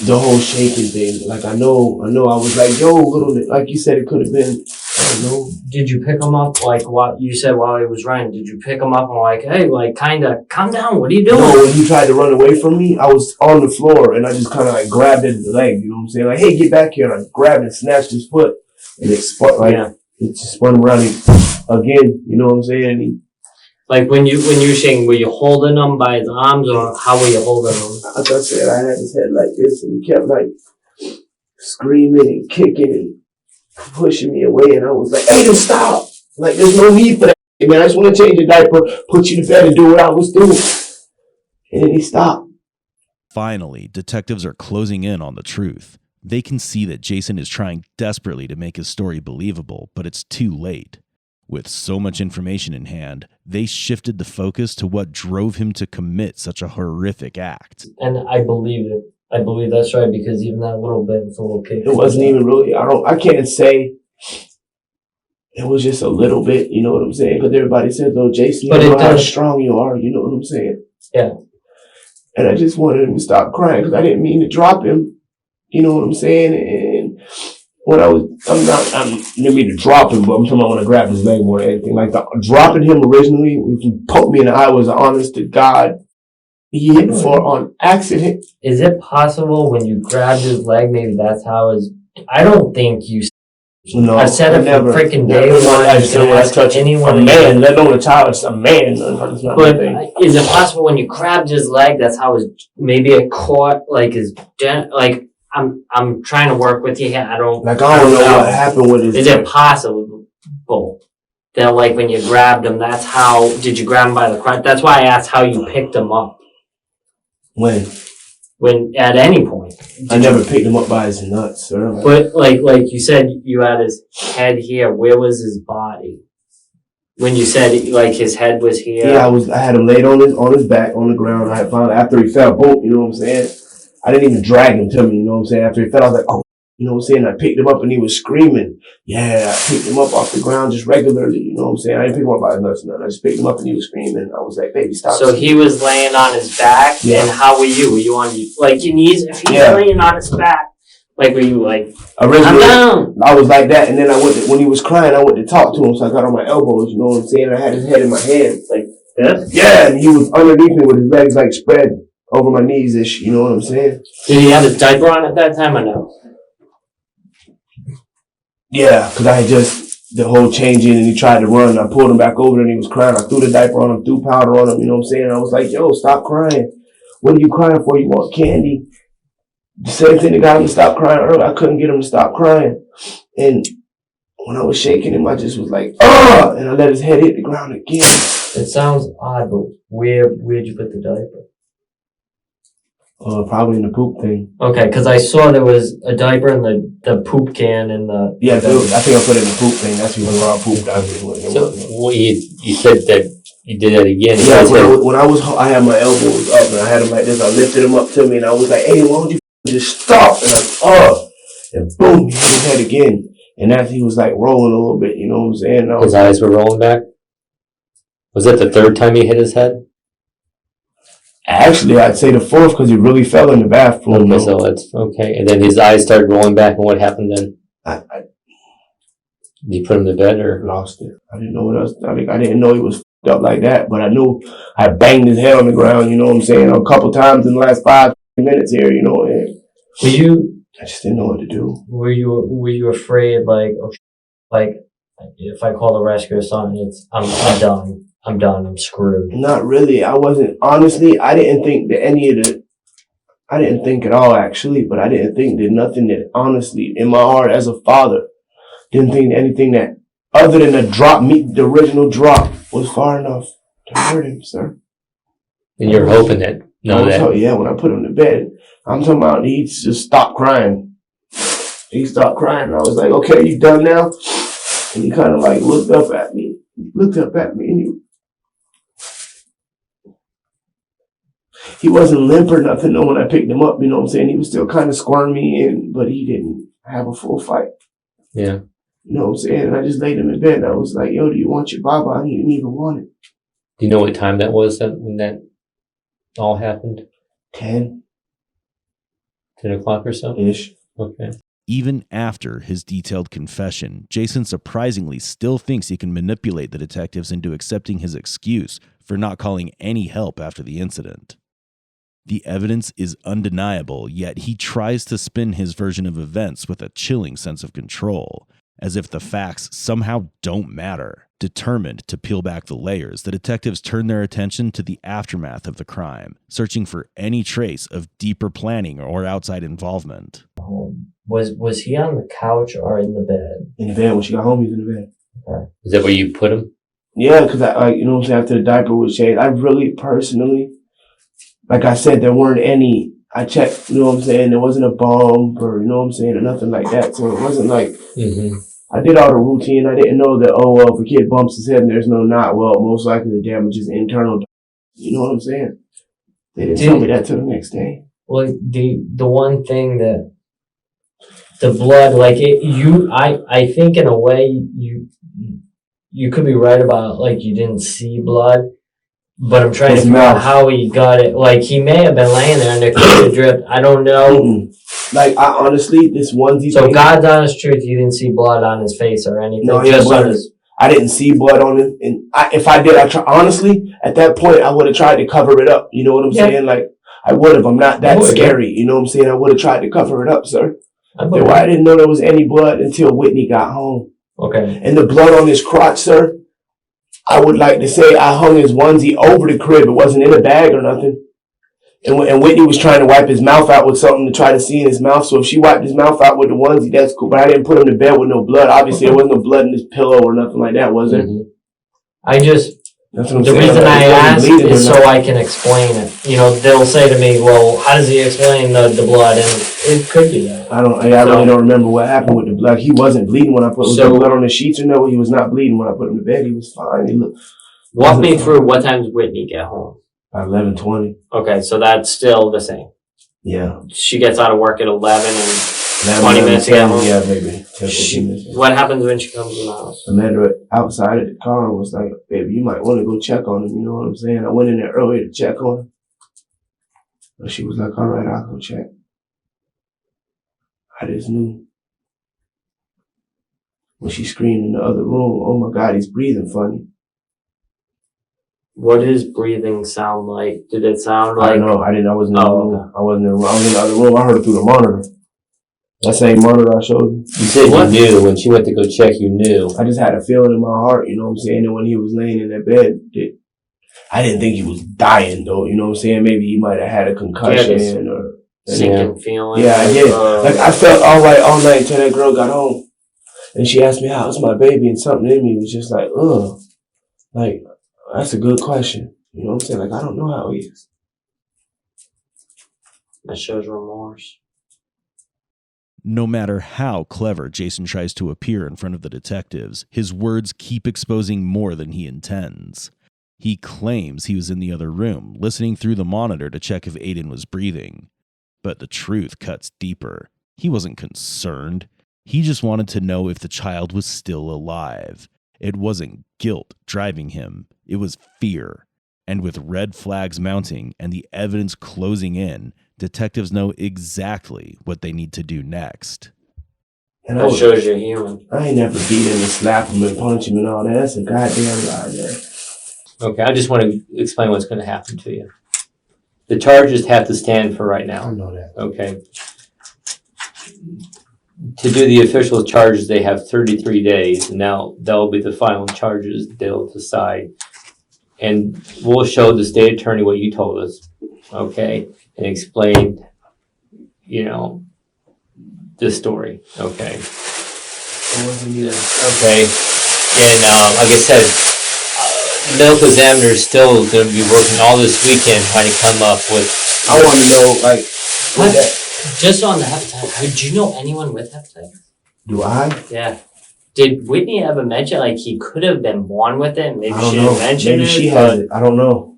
the whole shaking thing. Like, I know I was like, yo, little, like you said, it could have been, I don't know. Did you pick him up, like, what you said while he was running? Did you pick him up and like, hey, like, kind of, calm down, what are you doing? No, when he tried to run away from me, I was on the floor, and I just kind of, like, grabbed his leg, you know what I'm saying? Like, hey, get back here. And I grabbed and snatched his foot, and it spun, like, it just spun around again, you know what I'm saying? Like, when you were saying, were you holding him by his arms, or how were you holding him? Like I said, I had his head like this, and he kept, like, screaming and kicking and pushing me away, and I was like, hey, just stop. Like, there's no need for that, man. I just want to change your diaper, put you to bed, and do what I was doing. And then he stopped. Finally, detectives are closing in on the truth. They can see that Jason is trying desperately to make his story believable, but it's too late. With so much information in hand, they shifted the focus to what drove him to commit such a horrific act. And I believe it. I believe that's right, because even that little bit was a little kick. It wasn't even really, I can't say it was just a little bit, you know what I'm saying? Because everybody says, oh, Jason, you know how strong you are, you know what I'm saying? Yeah. And I just wanted him to stop crying because I didn't mean to drop him, you know what I'm saying? And when I didn't mean to drop him, but I'm talking about when I grabbed his leg more than anything. Like, dropping him originally, if you poked me in the eye, was honest to God. He hit the floor on accident. Is it possible when you grabbed his leg, maybe that's how I don't think you. No, I've said it for freaking day one. I said when I touch anyone, a man, let alone a child, it's a man. But is it possible when you grabbed his leg, that's how maybe it caught, like, like, I'm trying to work with you here. I don't know what happened with his. Is it possible that, like, when you grabbed him, that's how, did you grab him by the crotch? That's why I asked how you picked him up. When, at any point. I never picked him up by his nuts, sir. But, like you said, you had his head here. Where was his body? When you said, like, his head was here? Yeah, I had him laid on his back on the ground. I had found after he fell, boom, you know what I'm saying? I didn't even drag him to me, you know what I'm saying? After he fell, I was like, oh, you know what I'm saying? I picked him up and he was screaming. Yeah, I picked him up off the ground just regularly, you know what I'm saying? I didn't pick him up by his nuts, no. I just picked him up and he was screaming. I was like, baby, stop. So he was laying on his back, and how were you? Were you on like your knees? If he's laying on his back, like, were you like, originally, I'm down? I was like that, and then when he was crying, I went to talk to him, so I got on my elbows, you know what I'm saying? I had his head in my hands, like this? Yeah, and he was underneath me with his legs like spread over my knees-ish, you know what I'm saying? Did he have his diaper on at that time or no? Yeah, because I had just the whole changing and he tried to run. I pulled him back over and he was crying. I threw the diaper on him, threw powder on him, you know what I'm saying? I was like, yo, stop crying. What are you crying for? You want candy? The same thing that got him to stop crying earlier. I couldn't get him to stop crying. And when I was shaking him, I just was like, ah! And I let his head hit the ground again. It sounds odd, but where'd you put the diaper? Probably in the poop thing. Okay, because I saw there was a diaper in the poop can and the. Yeah, I think I put it in the poop thing. That's when I pooped. So you said that He did that again. Yeah, when I had my elbows up and I had him like this. I lifted him up to me and I was like, "Hey, why don't you just stop?" And and boom, he hit his head again. And after he was like rolling a little bit, you know what I'm saying? His eyes were rolling back. Was that the third time he hit his head? Actually, I'd say the fourth because he really fell in the bathroom. Okay, so that's okay. And then his eyes started rolling back, and what happened then? Did you put him to bed or lost it? I didn't know what else. I didn't know he was up like that, but I knew I banged his head on the ground, you know what I'm saying, a couple times in the last 5 minutes here, you know, and I just didn't know what to do. Were you afraid, like if I call the rescue or something, I'm done, I'm screwed? Not really. I wasn't, honestly, I didn't think that I didn't think at all actually, but I didn't think that nothing that honestly, in my heart as a father, didn't think anything that other than the original drop was far enough to hurt him, sir. And you're hoping that yeah, when I put him to bed, I'm talking about he just stopped crying. He stopped crying and I was like, "Okay, you done now?" And he kind of like looked up at me and he wasn't limp or nothing though when I picked him up, you know what I'm saying? He was still kind of squirmy but he didn't have a full fight. Yeah. You know what I'm saying? And I just laid him in bed and I was like, "Yo, do you want your baba?" And he didn't even want it. Do you know what time that was when that all happened? 10 o'clock or so? Ish. Okay. Even after his detailed confession, Jason surprisingly still thinks he can manipulate the detectives into accepting his excuse for not calling any help after the incident. The evidence is undeniable, yet he tries to spin his version of events with a chilling sense of control, as if the facts somehow don't matter. Determined to peel back the layers, the detectives turn their attention to the aftermath of the crime, searching for any trace of deeper planning or outside involvement. Was he on the couch or in the bed? In the bed. When she got home, he was in the bed. Okay. Is that where you put him? Yeah, because you know what I'm saying, after the diaper was changed, I really personally, like I said, there weren't any, I checked, you know what I'm saying, there wasn't a bump or, you know what I'm saying, or nothing like that. So it wasn't like, I did all the routine. I didn't know that, oh, well, if a kid bumps his head and there's no knot, well, most likely the damage is internal. You know what I'm saying? They didn't tell me that till the next day. Well, the one thing that the blood, like I think in a way you could be right about like you didn't see blood, but I'm trying to figure out how he got it. Like he may have been laying there and it could have dripped. I don't know. Like I honestly, this onesie. So God's honest truth, you didn't see blood on his face or anything. No, just on his. I didn't see blood on him, and if I did, honestly at that point I would have tried to cover it up. You know what I'm saying? Like I would have. I'm not that scary. You know what I'm saying? I would have tried to cover it up, sir. Why I didn't know there was any blood until Whitney got home. Okay. And the blood on his crotch, sir. I would like to say I hung his onesie over the crib. It wasn't in a bag or nothing. And Whitney was trying to wipe his mouth out with something to try to see in his mouth. So if she wiped his mouth out with the onesie, that's cool. But I didn't put him to bed with no blood. Obviously, there wasn't no blood in his pillow or nothing like that, was there? That's what I'm saying. The reason I asked is so I can explain it. You know, they'll say to me, well, how does he explain the blood? And it could be that. I really don't remember what happened with the blood. He wasn't bleeding when I put the blood on the sheets or no. He was not bleeding when I put him to bed. He was fine. Walk me through what time did Whitney get home? At 11:20. Okay, so that's still the same. Yeah. She gets out of work at 11 and 20 minutes to get home? Yeah, maybe. 10 minutes. What happens when she comes in the house? I met her outside of the car and was like, "Baby, you might want to go check on him." You know what I'm saying? I went in there earlier to check on him. But she was like, "All right, I'll go check." I just knew. When she screamed in the other room, "Oh my God, he's breathing funny." What does breathing sound like? Did it sound like... I don't know. I wasn't in the room. Okay. I was in the other room. I heard it through the monitor. That same monitor I showed you. You said you knew. When she went to go check, you knew. I just had a feeling in my heart, you know what I'm saying? And when he was laying in that bed, I didn't think he was dying, though. You know what I'm saying? Maybe he might have had a concussion or... Sinking feeling. Yeah, I did. Like, I felt all right all night until that girl got home. And she asked me, how's my baby? And something in me was just like, ugh. Like... That's a good question. You know what I'm saying? Like, I don't know how he is. That shows remorse. No matter how clever Jason tries to appear in front of the detectives, his words keep exposing more than he intends. He claims he was in the other room, listening through the monitor to check if Aaden was breathing. But the truth cuts deeper. He wasn't concerned. He just wanted to know if the child was still alive. It wasn't guilt driving him. It was fear. And with red flags mounting and the evidence closing in, detectives know exactly what they need to do next. And That shows you're human. I ain't never beat him and slap him and punch him and all that. That's a goddamn lie, man. Okay, I just want to explain what's going to happen to you. The charges have to stand for right now. I know that. Okay. To do the official charges, they have 33 days. And now that'll be the final charges they'll decide. And we'll show the state attorney what you told us, okay, and explain, this story, okay. Okay, and like I said, the medical examiner is still going to be working all this weekend trying to come up with. I want to know, like, just on the hepatitis, do you know anyone with hepatitis? Do I? Yeah. Did Whitney ever mention, like, he could have been born with it? Maybe I don't she know. didn't mention Maybe it. she has it. I don't know.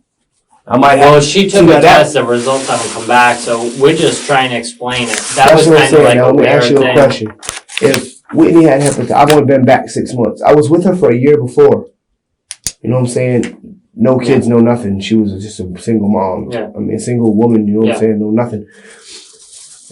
I might have. Well, she took a test, the results haven't come back, so we're just trying to explain it. That was what I'm kind of saying. like Now, a let me weird ask you a thing. question. If Whitney had hepatitis, I've only been back 6 months. I was with her for a year before. You know what I'm saying? No kids, no nothing. She was just a single mom. Yeah. I mean, a single woman, you know what I'm saying? No nothing.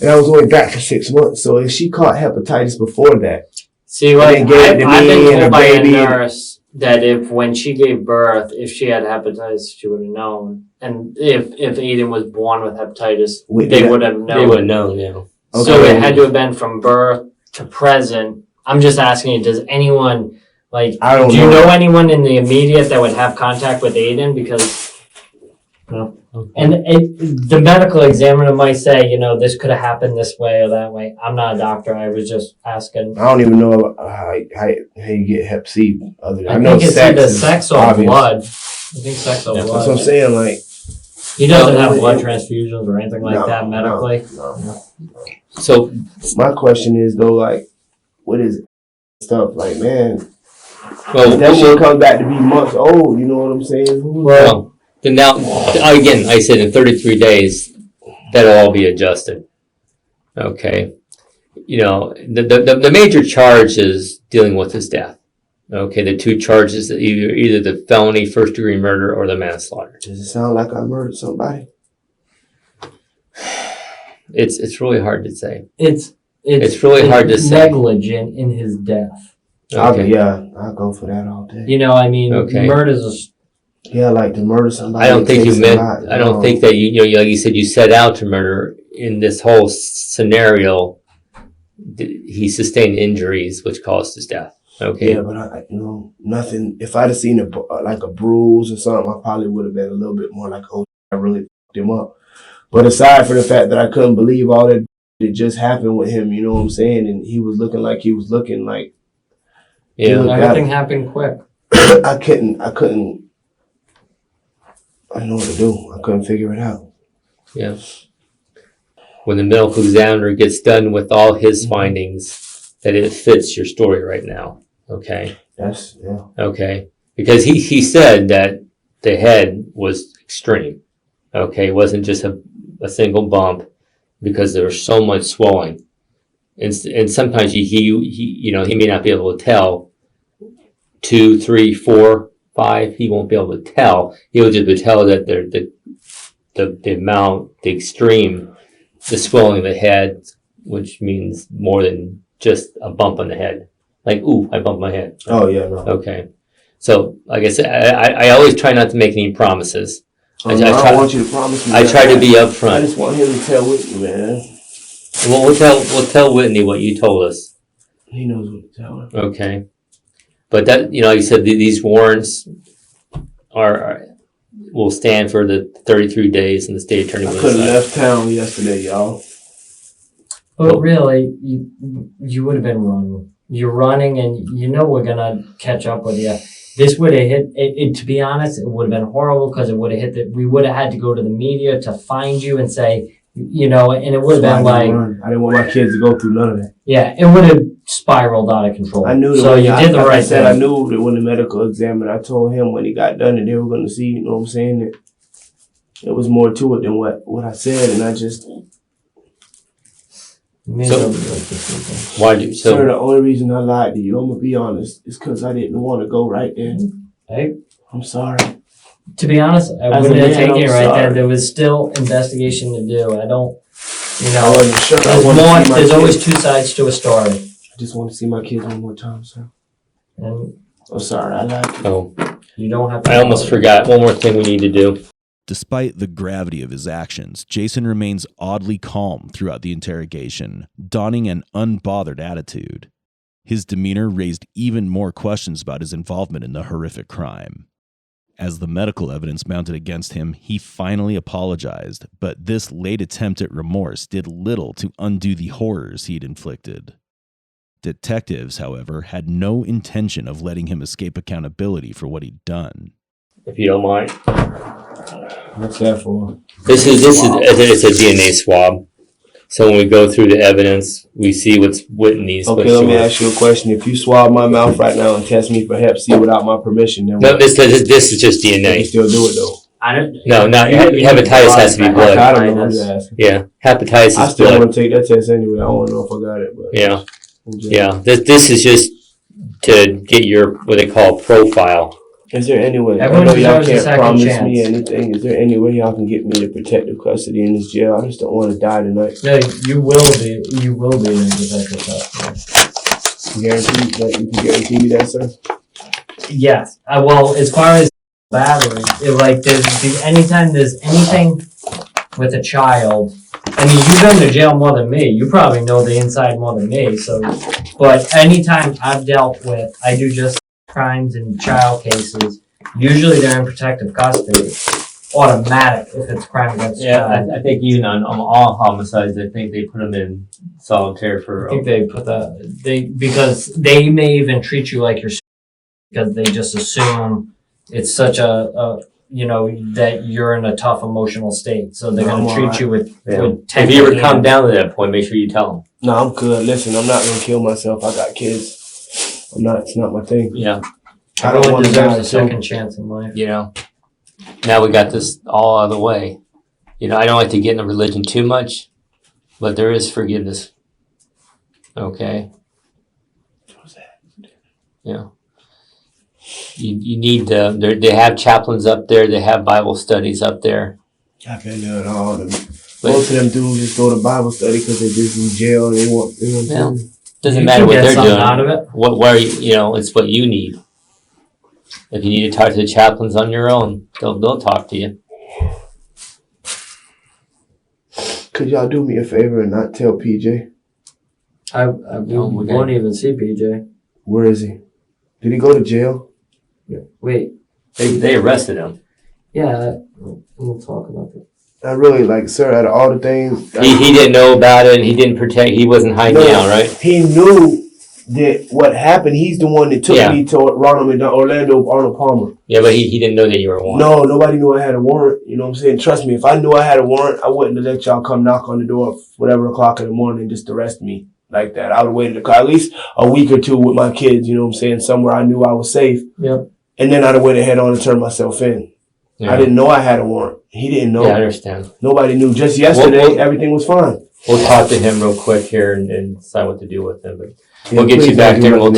And I was only back for 6 months. So if she caught hepatitis before that, See, like, And they gave it to I've me been and told the by a baby. nurse that when she gave birth, if she had hepatitis, she would have known. And if Aaden was born with hepatitis, they would have known. They would know, yeah. So Okay. it had to have been from birth to present. I'm just asking you, does anyone, like, I don't do you know. know anyone in the immediate that would have contact with Aaden? Because, no. And the medical examiner might say, this could have happened this way or that way. I'm not a doctor. I was just asking. I don't even know how you get hep C. Other than I know think it's sex either is sex or obvious. blood. I think sex or That's blood. what I'm saying. Like, He doesn't have blood transfusions or anything like No, that medically. no. So, My question is though, like, what is stuff? Like, man, well, that shit comes back to be months old. You know what I'm saying? well, then now, again, I said in 33 days, that'll all be adjusted. Okay. The major charge is dealing with his death. Okay, the two charges, either the felony first degree murder or the manslaughter. Does it sound like I murdered somebody? It's really hard to say. It's really hard to say. Negligent in his death. Okay. I'll go for that all day. Okay. Murder's Like to murder somebody. I don't think you meant. I don't No. think that like you said, you set out to murder. In this whole scenario, he sustained injuries which caused his death. Okay. Yeah, but nothing. If I'd have seen a bruise or something, I probably would have been a little bit more like, oh, I really fucked him up. But aside from the fact that I couldn't believe all that just happened with him, you know what I'm saying, and he was looking like he was looking like. Yeah. everything happened quick. I couldn't. I didn't know what to do. I couldn't figure it out. Yeah. When the medical examiner gets done with all his findings, that it fits your story right now. Okay. Yeah. Okay. Because he said that the head was extreme. Okay. It wasn't just a single bump because there was so much swelling. And sometimes he may not be able to tell 2, 3, 4, 5. He won't be able to tell. He'll just be tell that the amount, the extreme, the swelling of the head, which means more than just a bump on the head. Like, ooh, I bumped my head. Oh yeah, no. Okay. So, like I said, I always try not to make any promises. I don't want you to promise me. I try to be I upfront. just want him to tell Whitney, man. Well, we'll tell Whitney what you told us. He knows what to tell her. Okay. But that, like you said, these warrants will stand for the 33 days, and the state attorney I will could have decide. left town yesterday, y'all. But really, you would have been running. You're running, and we're gonna catch up with you. This would have hit. It to be honest, it would have been horrible because it would have hit that. We would have had to go to the media to find you and say, and it would have been like, I didn't want my kids to go through none of that. yeah, it would have. spiraled out of control. I knew so. You did the right thing. I knew that when the medical examiner, I told him when he got done that they were going to see. You know what I'm saying? That there was more to it than what I said, and I just. Why do so? Sir, the only reason I lied to you, I'm gonna be honest, is because I didn't want to go right there. Hey, I'm sorry. to be honest, I As a wouldn't have man, taken it I'm right sorry. there. There was still investigation to do. I don't, I wasn't sure. I there's wanted to more. see my There's always kids. two sides to a story. I just want to see my kids one more time, sir. And I'm sorry, I lied to you. Oh, you don't have to. I almost forgot. One more thing we need to do. Despite the gravity of his actions, Jason remains oddly calm throughout the interrogation, donning an unbothered attitude. His demeanor raised even more questions about his involvement in the horrific crime. As the medical evidence mounted against him, he finally apologized, but this late attempt at remorse did little to undo the horrors he'd inflicted. Detectives, however, had no intention of letting him escape accountability for what he'd done. If you don't mind. What's that for? It's a DNA swab. So when we go through the evidence, we see what's Whitney's. Okay, let me ask you a question. If you swab my mouth right now and test me for Hep C without my permission, then No, this is just you DNA. still do it though. I don't. No, hepatitis has to be blood. I don't know who to ask. Yeah, hepatitis I is still blood. want to take that test anyway. I don't know if I got it, but Yeah, I'm just- yeah. This is just to get your what they call profile. Is there any way? Everyone I know y'all deserves a can't second promise chance. me anything. Is there any way y'all can get me to protective custody in this jail? I just don't want to die tonight. No, you will be. You will be in protective custody. You can guarantee me that, sir? Yes. Well, as far as battery, anytime there's anything with a child. I mean, you've been to jail more than me. You probably know the inside more than me. So, but anytime I've dealt with, I do just crimes and child cases. Usually they're in protective custody, automatic if it's crime against a child. I think even on all homicides, I think they put them in solitary for. I think they put because they may even treat you like you're because they just assume it's such a that you're in a tough emotional state, so they're going to treat you with. If you ever come down to that point, make sure you tell them. No, I'm good. Listen, I'm not gonna kill myself. I got kids. It's not my thing. Yeah. I don't want to deserves die. a second chance in life. Now we got this all out of the way. I don't like to get into religion too much, but there is forgiveness. Okay. What's that? Yeah. You need they have chaplains up there. They have Bible studies up there. I've been doing all of them. Most of them dudes just go to Bible study because they're just in jail and they want. You know what I'm saying? Doesn't matter what they're doing. Out of it. It's what you need. If you need to talk to the chaplains on your own, they'll talk to you. Could y'all do me a favor and not tell PJ? I won't even see PJ. Where is he? Did he go to jail? Wait. They arrested him. Yeah, we'll talk about that. I really sir, out of all the things. He didn't know about it and he didn't protect, he wasn't hiding out, right? He knew that what happened, he's the one that took me to Orlando Arnold Palmer. Yeah, but he didn't know that you were a warrant. No, nobody knew I had a warrant. You know what I'm saying? Trust me, if I knew I had a warrant, I wouldn't have let y'all come knock on the door whatever o'clock in the morning and just arrest me like that. I would have waited at least a week or two with my kids, you know what I'm saying, somewhere I knew I was safe. Yep. And then I'd have went ahead on and turned myself in. Yeah. I didn't know I had a warrant. He didn't know. Yeah, I understand. Nobody knew. Just yesterday, everything was fine. We'll talk to him real quick here and decide what to do with him. But we'll get you back there and we're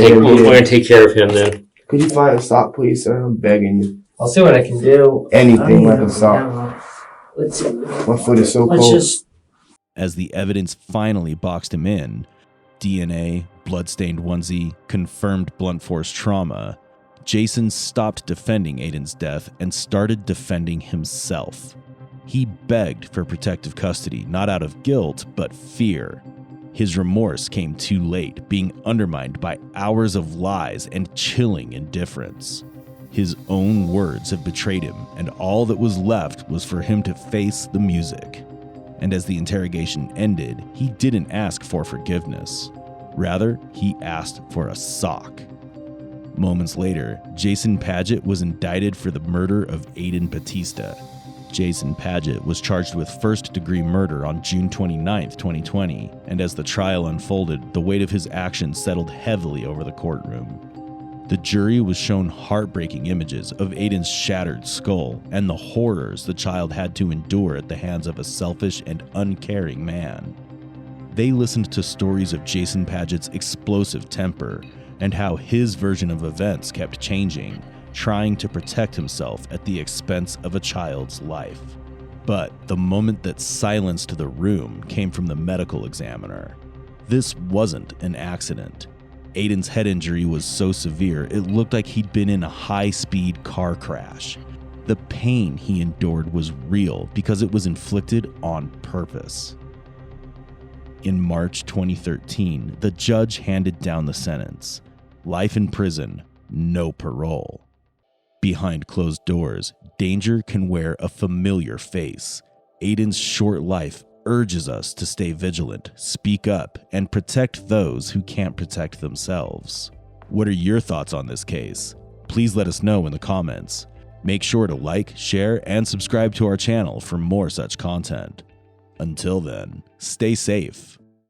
going to take care of him then. Could you find a sock, please, sir? I'm begging you. I'll see what I can do. Anything like a sock. Let's see. My foot is so cold. As the evidence finally boxed him in, DNA, bloodstained onesie, confirmed blunt force trauma, Jason stopped defending Aaden's death and started defending himself. He begged for protective custody, not out of guilt, but fear. His remorse came too late, being undermined by hours of lies and chilling indifference. His own words have betrayed him, and all that was left was for him to face the music. And as the interrogation ended, he didn't ask for forgiveness. Rather, he asked for a sock. Moments later, Jason Padgett was indicted for the murder of Aaden Batista. Jason Padgett was charged with first-degree murder on June 29, 2020, and as the trial unfolded, the weight of his actions settled heavily over the courtroom. The jury was shown heartbreaking images of Aaden's shattered skull and the horrors the child had to endure at the hands of a selfish and uncaring man. They listened to stories of Jason Padgett's explosive temper and how his version of events kept changing, trying to protect himself at the expense of a child's life. But the moment that silenced the room came from the medical examiner. This wasn't an accident. Aaden's head injury was so severe it looked like he'd been in a high-speed car crash. The pain he endured was real because it was inflicted on purpose. In March 2013, the judge handed down the sentence: life in prison, no parole. Behind closed doors, danger can wear a familiar face. Aaden's short life urges us to stay vigilant, speak up, and protect those who can't protect themselves. What are your thoughts on this case? Please let us know in the comments. Make sure to like, share, and subscribe to our channel for more such content. Until then, stay safe.